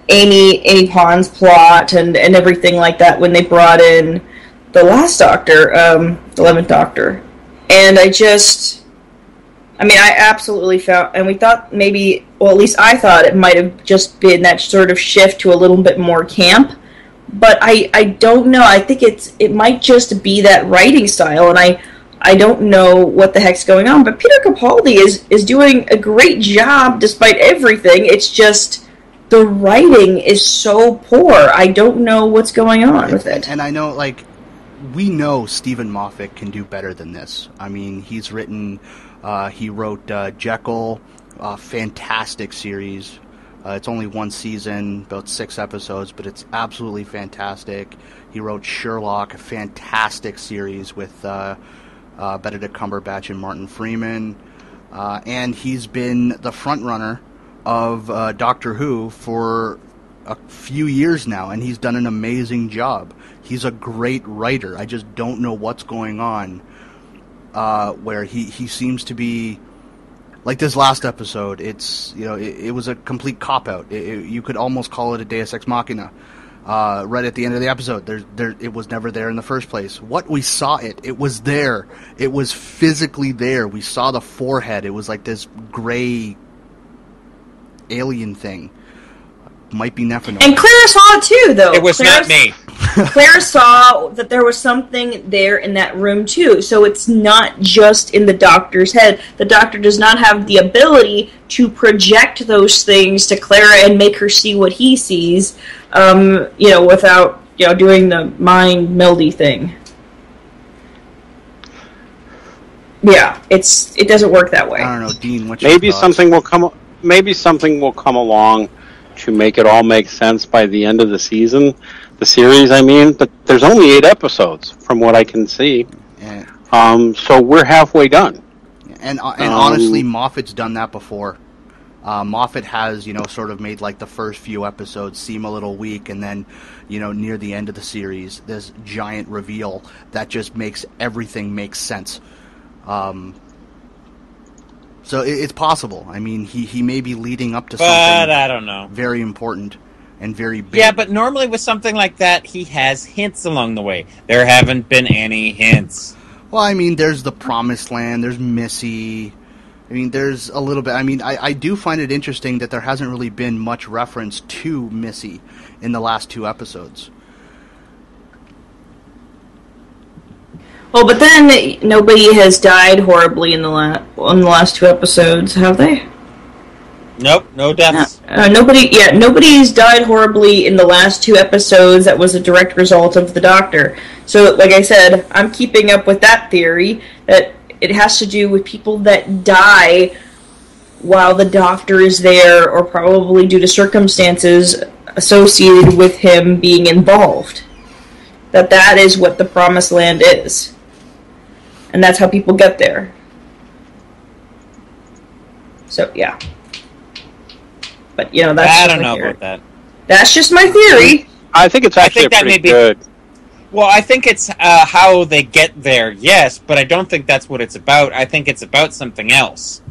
Amy Pond's plot and everything like that when they brought in the last Doctor, the 11th Doctor. And I absolutely felt, and we thought maybe, well, at least I thought it might have just been that sort of shift to a little bit more camp. But I don't know. I think it might just be that writing style, and I don't know what the heck's going on, but Peter Capaldi is doing a great job despite everything. It's just the writing is so poor. I don't know what's going on with it. And I know, we know Stephen Moffat can do better than this. I mean, he wrote Jekyll, a fantastic series. It's only one season, about 6 episodes, but it's absolutely fantastic. He wrote Sherlock, a fantastic series with Benedict Cumberbatch and Martin Freeman, and he's been the front runner of Doctor Who for a few years now, and he's done an amazing job. He's a great writer. I just don't know what's going on, where he seems to be like this last episode. It's it was a complete cop out. You could almost call it a Deus Ex Machina. Right at the end of the episode, it was never there in the first place. We saw it was there. It was physically there. We saw the forehead. It was like this gray alien thing. Might be Nephilim. And Clara saw it too, though. It was not me. Clara saw that there was something there in that room too. So it's not just in the Doctor's head. The Doctor does not have the ability to project those things to Clara and make her see what he sees, without doing the mind meldy thing. Yeah, it doesn't work that way. I don't know, Dean. What's Maybe your thoughts? something will come along to make it all make sense by the end of the season, the series. I mean, but there's only 8 episodes from what I can see. Yeah. So we're halfway done. And honestly, Moffat's done that before. Moffat has, sort of made the first few episodes seem a little weak, and then, near the end of the series, this giant reveal that just makes everything make sense. So it's possible. I mean, he may be leading up to something. But I don't know. Very important and very big. Yeah, but normally with something like that, he has hints along the way. There haven't been any hints. Well, I mean, there's the Promised Land. There's Missy. I mean, there's a little bit. I mean, I do find it interesting that there hasn't really been much reference to Missy in the last 2 episodes. Oh, but then nobody has died horribly in the last 2 episodes, have they? Nope, no deaths. Nobody's died horribly in the last 2 episodes. That was a direct result of the Doctor. So, like I said, I'm keeping up with that theory that it has to do with people that die while the Doctor is there, or probably due to circumstances associated with him being involved. That is what the Promised Land is. And that's how people get there. So, yeah. But, that's I don't know about that. That's just my theory. I think it's actually pretty good. Well, I think it's how they get there, yes, but I don't think that's what it's about. I think it's about something else.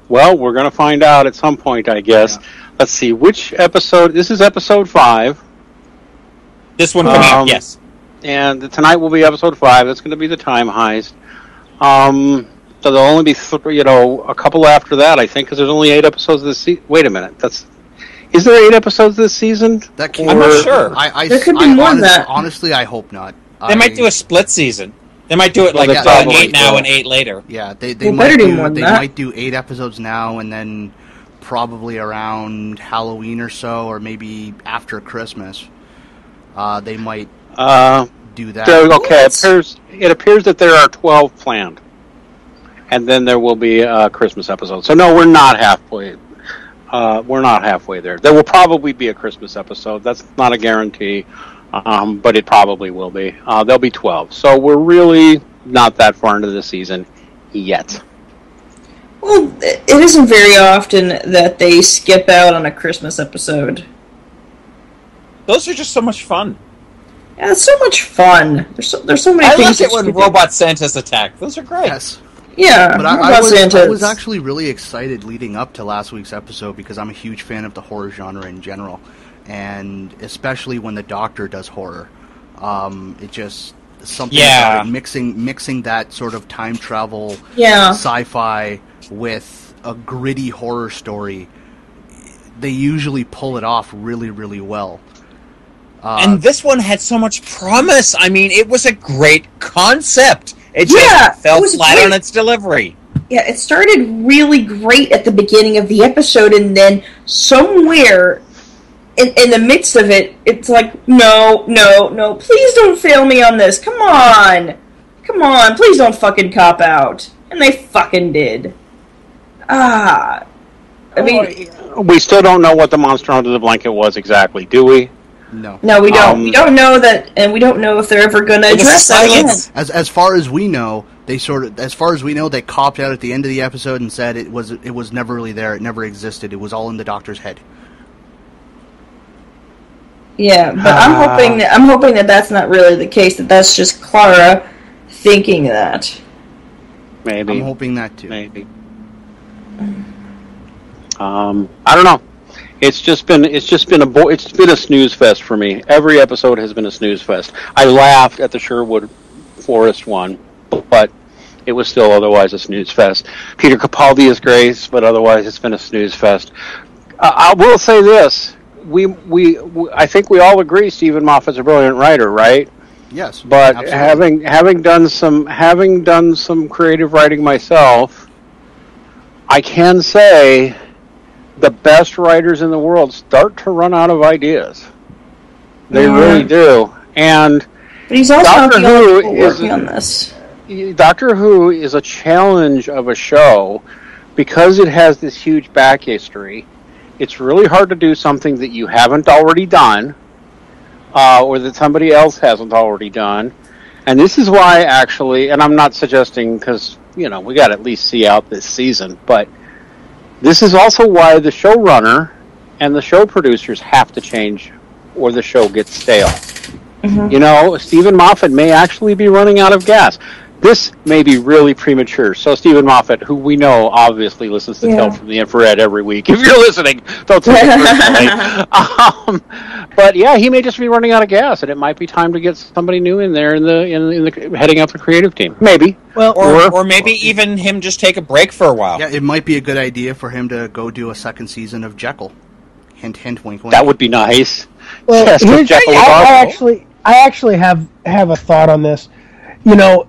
Well, we're going to find out at some point, I guess. Yeah. Let's see, which episode? This is episode 5. This one coming up, yes. And tonight will be episode 5. That's going to be the time heist. So there'll only be, a couple after that, I think, because there's only 8 episodes this season. Wait a minute, is there 8 episodes this season? I'm not sure. There could be more than that. Honestly, I hope not. They might do a split season. They might do it 8 now and 8 later. Yeah, they might do 8 episodes now and then probably around Halloween or so, or maybe after Christmas. They might do that. Okay, it appears that there are 12 planned. And then there will be a Christmas episode. So no, we're not halfway. We're not halfway there. There will probably be a Christmas episode. That's not a guarantee, but it probably will be. There'll be 12. So we're really not that far into the season yet. Well, it isn't very often that they skip out on a Christmas episode. Those are just so much fun. Yeah, it's so much fun. There's so many things. I like it when robot Santas attack. Those are great. Yes. Yeah, but I was actually really excited leading up to last week's episode because I'm a huge fan of the horror genre in general, and especially when the Doctor does horror. It just something about it, mixing that sort of time travel sci-fi with a gritty horror story. They usually pull it off really, really well. And this one had so much promise. I mean, it was a great concept. It just fell flat on its delivery. Yeah, it started really great at the beginning of the episode, and then somewhere in the midst of it, it's like, no, please don't fail me on this. Come on, please don't fucking cop out. And they fucking did. I mean, we still don't know what the monster under the blanket was exactly, do we? No, we don't. We don't know that, and we don't know if they're ever going to address that again. As far as we know, they copped out at the end of the episode and said it was never really there. It never existed. It was all in the Doctor's head. Yeah, but I'm hoping that that's not really the case. That's just Clara thinking that. Maybe. I'm hoping that too. Maybe. I don't know. It's been a snooze fest for me. Every episode has been a snooze fest. I laughed at the Sherwood Forest one, but it was still otherwise a snooze fest. Peter Capaldi is great, but otherwise it's been a snooze fest. I will say this: I think we all agree Stephen Moffat's a brilliant writer, right? Yes. But absolutely. having done some creative writing myself, I can say the best writers in the world start to run out of ideas. They really do. And but he's also Doctor Who working on this. Doctor Who is a challenge of a show because it has this huge back history. It's really hard to do something that you haven't already done, or that somebody else hasn't already done. And this is why, actually, and I'm not suggesting because, we got to at least see out this season, but this is also why the showrunner and the show producers have to change or the show gets stale. Mm-hmm. Stephen Moffat may actually be running out of gas. This may be really premature. So Stephen Moffat, who we know obviously listens to Tales from the Infrared every week. If you're listening, don't take it personally. But yeah, he may just be running out of gas, and it might be time to get somebody new in there in the heading up the creative team. Maybe. Well, or maybe even him just take a break for a while. Yeah, it might be a good idea for him to go do a second season of Jekyll. Hint, hint, wink, wink. That would be nice. Well, I actually have a thought on this. You know,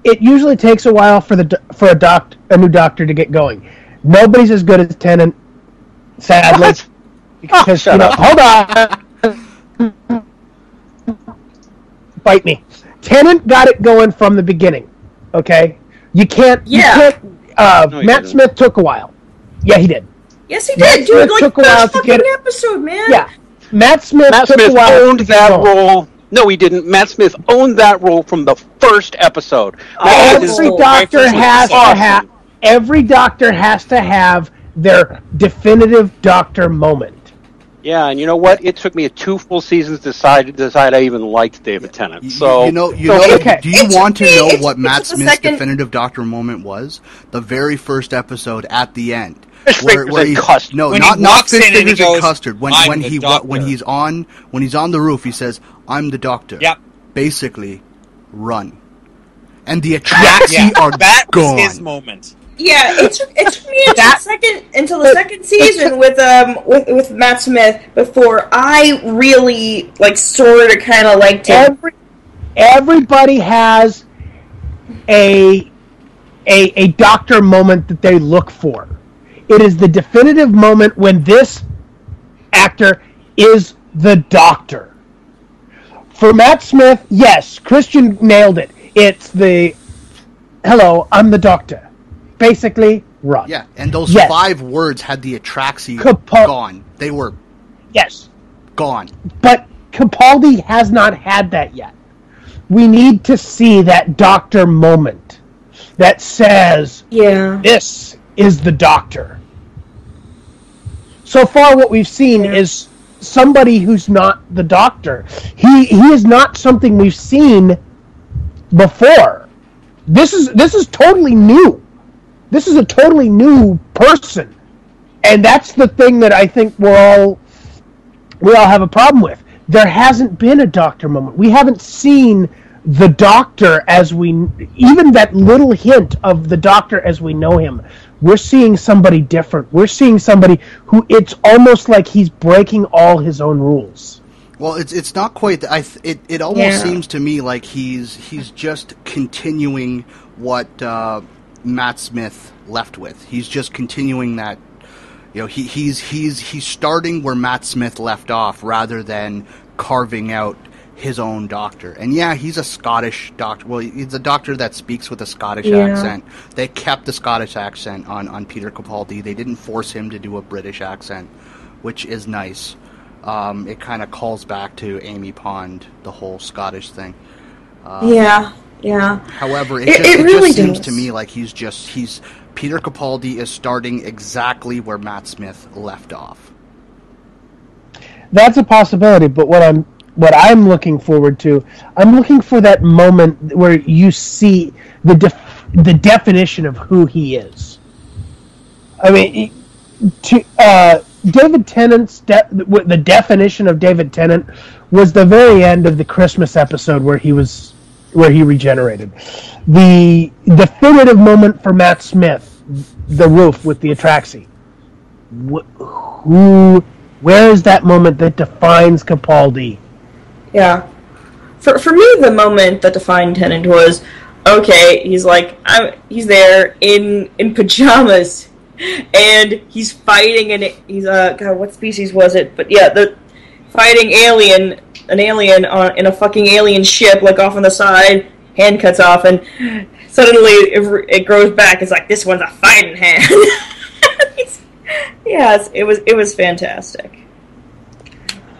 it usually takes a while for a new doctor to get going. Nobody's as good as Tennant, sadly. What? Because hold on, bite me. Tennant got it going from the beginning. Okay, you can't. Yeah. Matt Smith took a while. Yeah, he did. Yes, he Matt did. Smith Dude, took a like while first to fucking get it. episode, man. Yeah, Matt Smith took a while owned to get that going. role. No, he didn't. Matt Smith owned that role from the first episode. Matt Smith Every is- doctor has to awesome. have. Every doctor has to have their definitive doctor moment. Yeah, and you know what? It took me 2 full seasons to decide I even liked David Tennant. So okay. Do you want to know what Matt took a Smith's second. definitive doctor moment was? The very first episode at the end, Fish fingers and custard. no, When not he not walks fish in and he fingers and goes, custard. When "I'm when the he doctor." when he's on the roof, he says, "I'm the doctor." Yep. Basically, run, and the Atraxi Yeah, are that gone. was his moment. Yeah, it took me until the second season with Matt Smith before I really sort of kind of liked him. Everybody has a doctor moment that they look for. It is the definitive moment when this actor is the doctor. For Matt Smith, yes, Christian nailed it. It's the hello, I'm the doctor. Basically, run. Yeah, and those Yes. 5 words had the Atraxi Capo- gone. They were Yes. gone. But Capaldi has not had that yet. We need to see that doctor moment that says, Yeah. this is the doctor. So far, what we've seen is somebody who's not the doctor. He is not something we've seen before. This is totally new. This is a totally new person, and that's the thing that I think we all have a problem with. There hasn't been a doctor moment. We haven't seen the doctor even that little hint of the doctor as we know him. We're seeing somebody different. We're seeing somebody who it's almost like he's breaking all his own rules. Well, it's not quite. It almost seems to me like he's just continuing what Matt Smith left with. He's just continuing that. He's starting where Matt Smith left off rather than carving out his own doctor. And yeah, he's a Scottish doctor. Well, he's a doctor that speaks with a Scottish accent. They kept the Scottish accent on Peter Capaldi. They didn't force him to do a British accent, which is nice. It kind of calls back to Amy Pond, the whole Scottish thing. Yeah. However, it really just seems does. to me like he's Peter Capaldi is starting exactly where Matt Smith left off. That's a possibility, but what I'm looking forward to, I'm looking for that moment where you see the definition of who he is. I mean, David Tennant's the definition of David Tennant was the very end of the Christmas episode where he regenerated. The definitive moment for Matt Smith, the roof with the Atraxi. Where is that moment that defines Capaldi? Yeah. For me, the moment that defined Tennant was, okay, he's there in pajamas, and he's fighting, and he's God, what species was it? But yeah, the fighting an alien in a fucking alien ship, off on the side, hand cuts off, and suddenly it grows back. It's like, this one's a fighting hand. Yes, it was fantastic.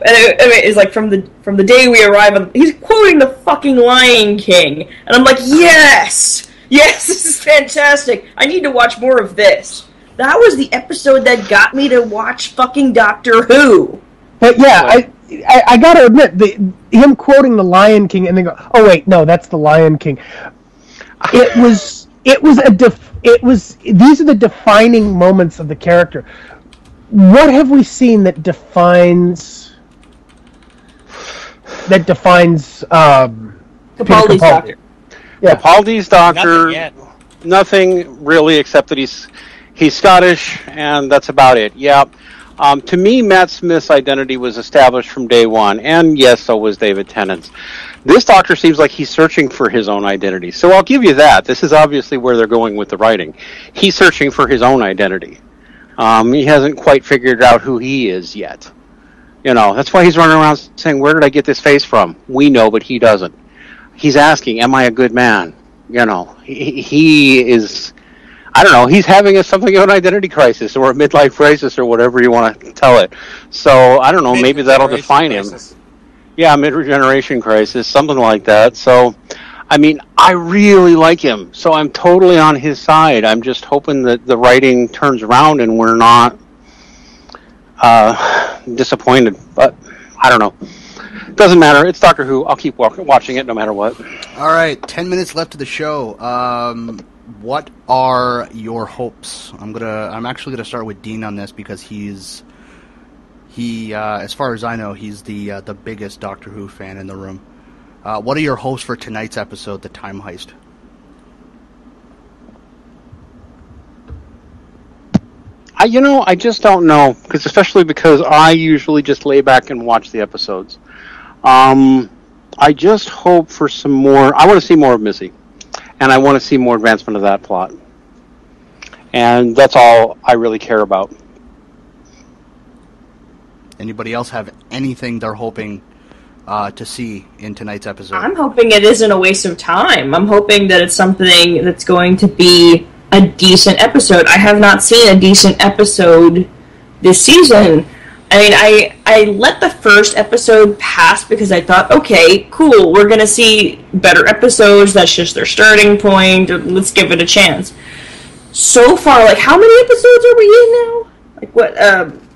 And it's like from the day we arrive, he's quoting the fucking Lion King, and I'm like, yes, this is fantastic. I need to watch more of this. That was the episode that got me to watch fucking Doctor Who. But yeah, I gotta admit, him quoting the Lion King and then go, oh wait, no, that's the Lion King. These are the defining moments of the character. What have we seen that defines Capaldi's Doctor. Yeah. Capaldi's doctor. Nothing yet. Nothing really, except that he's Scottish, and that's about it. Yeah. To me, Matt Smith's identity was established from day one, and yes, so was David Tennant's. This Doctor seems like he's searching for his own identity. So I'll give you that. This is obviously where they're going with the writing. He's searching for his own identity. He hasn't quite figured out who he is yet. You know, that's why he's running around saying, where did I get this face from? We know, but he doesn't. He's asking, am I a good man? You know, he is... I don't know, he's having something of an identity crisis or a midlife crisis or whatever you want to tell it. So, I don't know, maybe that'll define him. Yeah, mid-regeneration crisis, something like that. So, I mean, I really like him. So I'm totally on his side. I'm just hoping that the writing turns around and we're not disappointed. But, I don't know. Doesn't matter. It's Doctor Who. I'll keep watching it no matter what. All right, 10 minutes left of the show. What are your hopes? I'm actually gonna start with Dean on this because he as far as I know, he's the biggest Doctor Who fan in the room. What are your hopes for tonight's episode, The Time Heist? I just don't know, especially because I usually just lay back and watch the episodes. I just hope for some more. I want to see more of Missy. And I want to see more advancement of that plot. And that's all I really care about. Anybody else have anything they're hoping to see in tonight's episode? I'm hoping it isn't a waste of time. I'm hoping that it's something that's going to be a decent episode. I have not seen a decent episode this season. I mean, I let the first episode pass because I thought, okay, cool, we're going to see better episodes, that's just their starting point, let's give it a chance. So far, like, how many episodes are we in now? Like, what,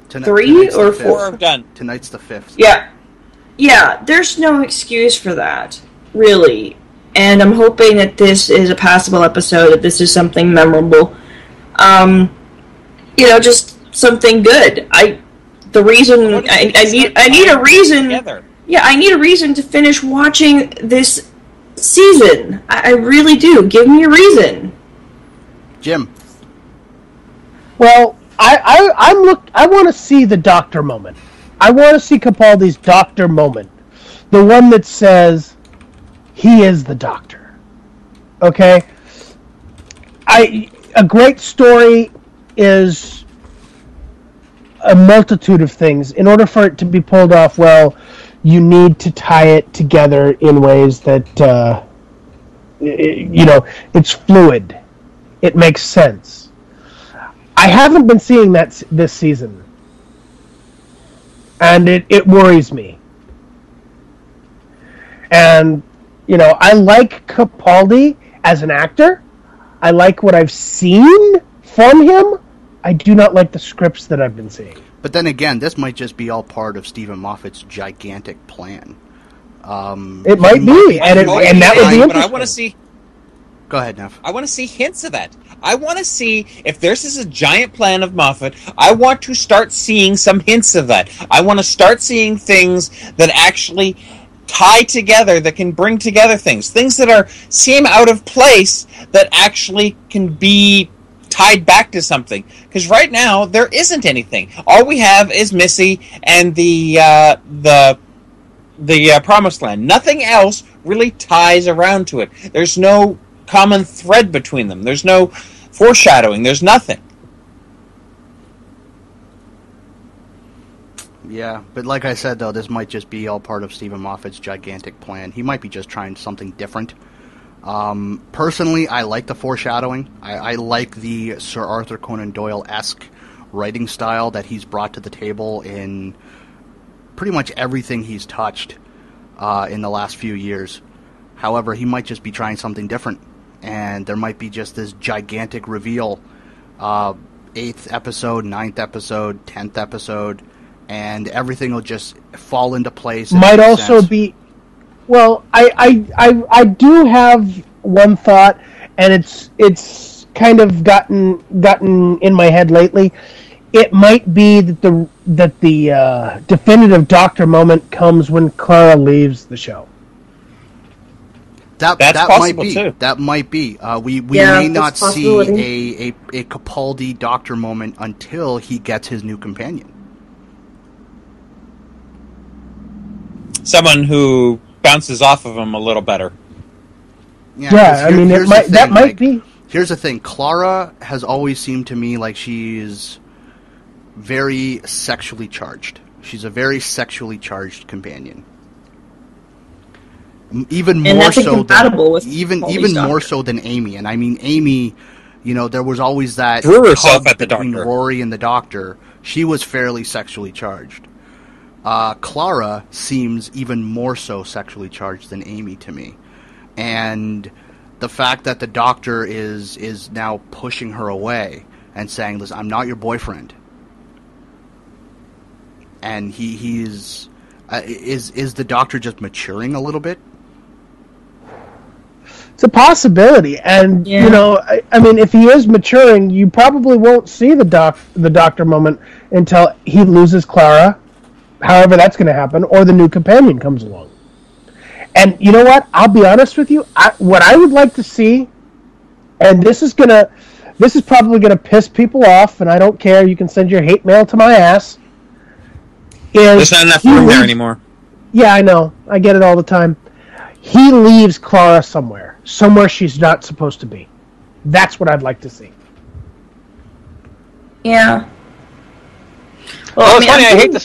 3 or 4? Done. Tonight's the 5th. Yeah, there's no excuse for that, really. And I'm hoping that this is a passable episode, that this is something memorable. Just something good. I need a reason. Together. Yeah, I need a reason to finish watching this season. I really do. Give me a reason. Jim. Well, I want to see the Doctor moment. I want to see Capaldi's Doctor moment. The one that says he is the Doctor. Okay? A great story is a multitude of things. In order for it to be pulled off well, you need to tie it together in ways that, it's fluid. It makes sense. I haven't been seeing that this season. And it worries me. And, I like Capaldi as an actor. I like what I've seen from him. I do not like the scripts that I've been seeing. But then again, this might just be all part of Stephen Moffat's gigantic plan. It might be, and that would be interesting. But I want to see... Go ahead, Neff. I want to see hints of that. I want to see, if this is a giant plan of Moffat, I want to start seeing some hints of that. I want to start seeing things that actually tie together, that can bring together things that seem out of place, that actually can be tied back to something. Because right now, there isn't anything. All we have is Missy and the Promised Land. Nothing else really ties around to it. There's no common thread between them. There's no foreshadowing. There's nothing. Yeah, but like I said, though, this might just be all part of Stephen Moffat's gigantic plan. He might be just trying something different. Personally, I like the foreshadowing. I like the Sir Arthur Conan Doyle-esque writing style that he's brought to the table in pretty much everything he's touched in the last few years. However, he might just be trying something different, and there might be just this gigantic reveal, 8th episode, 9th episode, 10th episode, and everything will just fall into place. Might also be... Well, I do have one thought, and it's kind of gotten in my head lately. It might be that the definitive Doctor moment comes when Clara leaves the show. That's that possible might be. Too. That might be. We may not see a Capaldi Doctor moment until he gets his new companion. someone who bounces off of him a little better. Yeah, I mean, that might be. Here's the thing. Clara has always seemed to me like she's very sexually charged. She's a very sexually charged companion. Even more so than Amy. And I mean, Amy, there was always that threw herself at the between doctor. Rory and the doctor. She was fairly sexually charged. Clara seems even more so sexually charged than Amy to me. And the fact that the doctor is now pushing her away and saying, "Listen, I'm not your boyfriend," and is the doctor just maturing a little bit? It's a possibility, and I mean, if he is maturing, you probably won't see the doctor moment until he loses Clara, however that's going to happen, or the new companion comes along. And you know what? I'll be honest with you. What I would like to see, and this is probably gonna piss people off, and I don't care. You can send your hate mail to my ass. There's not enough room there anymore. Yeah, I know. I get it all the time. He leaves Clara somewhere she's not supposed to be. That's what I'd like to see. Yeah. Well, it's funny. I hate to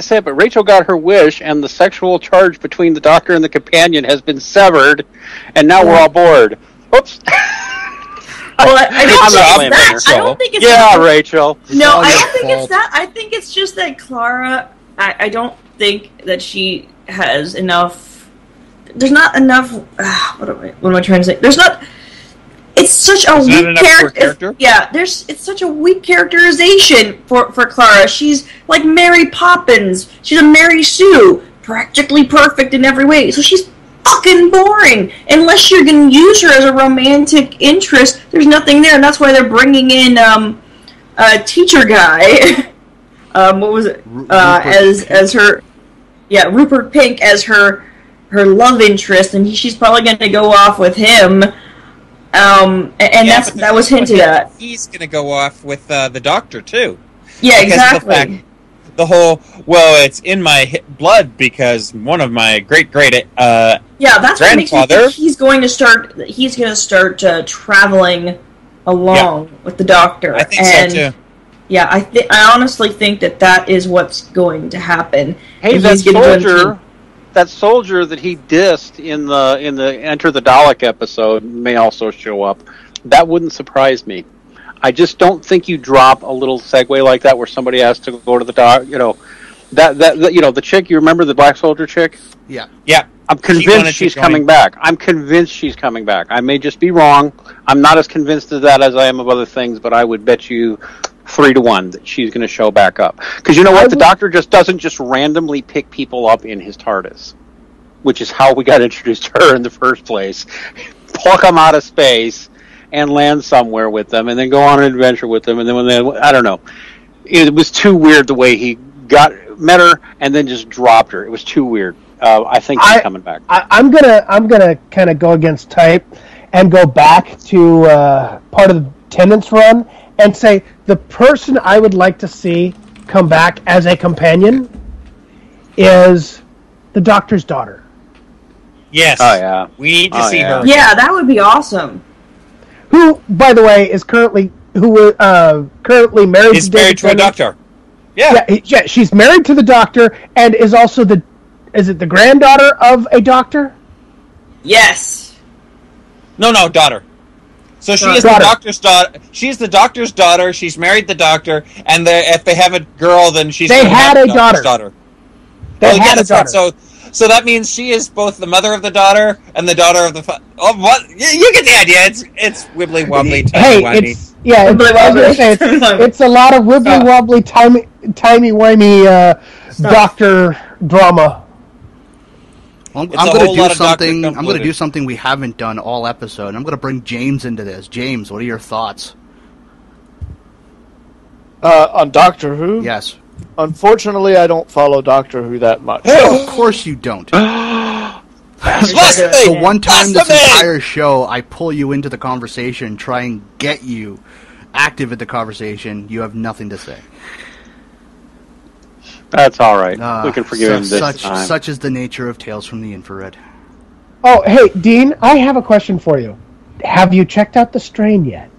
say it, but Rachel got her wish, and the sexual charge between the doctor and the companion has been severed, and now we're all bored. Oops. Well, I don't think it's that. Rachel. No, I don't think it's that. I think it's just that Clara. I don't think that she has enough. There's not enough. What am I trying to say? There's not. It's such a weak character. It's such a weak characterization for Clara. She's like Mary Poppins. She's a Mary Sue, practically perfect in every way. So she's fucking boring. Unless you're going to use her as a romantic interest, there's nothing there, and that's why they're bringing in a teacher guy. What was it? As her, Rupert Pink as her love interest, and she's probably going to go off with him. That was hinted at. He's going to go off with the doctor too. Yeah, exactly. The whole it's in my blood because one of my great that's what makes me think he's going to start traveling along with the doctor. I think so too. Yeah, I honestly think that is what's going to happen. Hey, that soldier that he dissed in the Enter the Dalek episode may also show up. That wouldn't surprise me. I just don't think you drop a little segue like that where somebody has to go to the doc. The chick. You remember the black soldier chick? Yeah. I'm convinced she's coming back. I may just be wrong. I'm not as convinced of that as I am of other things, but I would bet you 3-1 that she's going to show back up. Because you know what? The doctor just doesn't just randomly pick people up in his TARDIS, which is how we got introduced to her in the first place. Pluck them out of space and land somewhere with them, and then go on an adventure with them, and then I don't know. It was too weird the way he met her and then just dropped her. It was too weird. I think she's coming back. I'm gonna kind of go against type and go back to part of the Tennant's run and say the person I would like to see come back as a companion is the doctor's daughter. Yes. Oh yeah. We need to see her. Yeah, that would be awesome. Who, by the way, is currently married. Is married to a doctor. Yeah, she's married to the doctor and is also the granddaughter of a doctor? Yes. No, daughter. So she is the doctor's daughter. She's the doctor's daughter. She's married the doctor, and if they have a girl, then they had a daughter. They had a daughter. So that means she is both the mother of the daughter and the daughter of the. What? You get the idea. It's wibbly wobbly, timey-wimey. It's a lot of wibbly wobbly, timey-wimey doctor drama. I'm going to do something we haven't done all episode. I'm going to bring James into this. James, what are your thoughts? On Doctor Who? Yes. Unfortunately, I don't follow Doctor Who that much. Of course you don't. The one time this entire show, I pull you into the conversation, try and get you active in the conversation, you have nothing to say. That's all right. We can forgive him this such, time. Such is the nature of Tales from the Infrared. Oh, hey, Dean, I have a question for you. Have you checked out the strain yet?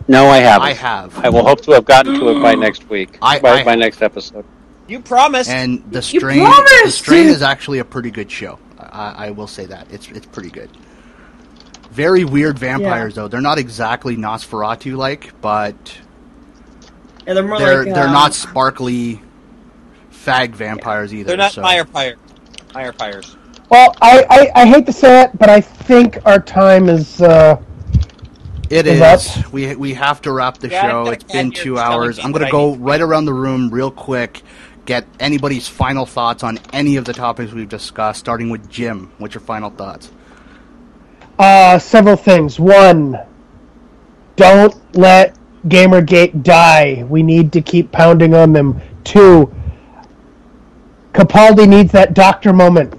No, I haven't. I have. I will hope to have gotten to it by next week. By next episode. You promised. And the You strain, promised! the strain is actually a pretty good show. I will say that it's pretty good. Very weird vampires though. They're not exactly Nosferatu like, but Yeah, they're more they're like not sparkly fag vampires either. They're not so. firefires. Well, I hate to say it, but I think our time is... It is is. up. We have to wrap the Yeah, I've show. got a It's been cat here 2 telling hours. me I'm what going to I go need to right around the room real quick, get anybody's final thoughts on any of the topics we've discussed, starting with Jim. What's your final thoughts? Several things. One, don't let Gamergate die. We need to keep pounding on them. Two, Capaldi needs that doctor moment.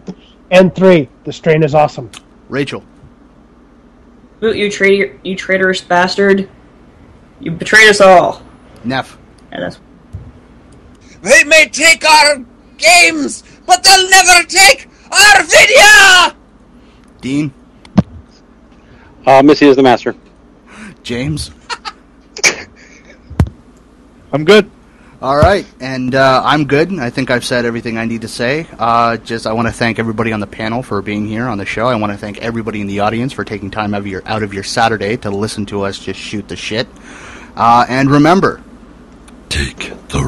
And three, the strain is awesome. Rachel. Boot, you traitorous bastard. You betrayed us all. Neff. And that's They may take our games, but they'll never take our video! Dean. Missy is the master. James. I'm good. All right, and I'm good. I think I've said everything I need to say. I want to thank everybody on the panel for being here on the show. I want to thank everybody in the audience for taking time out of your Saturday to listen to us just shoot the shit. And remember, Take the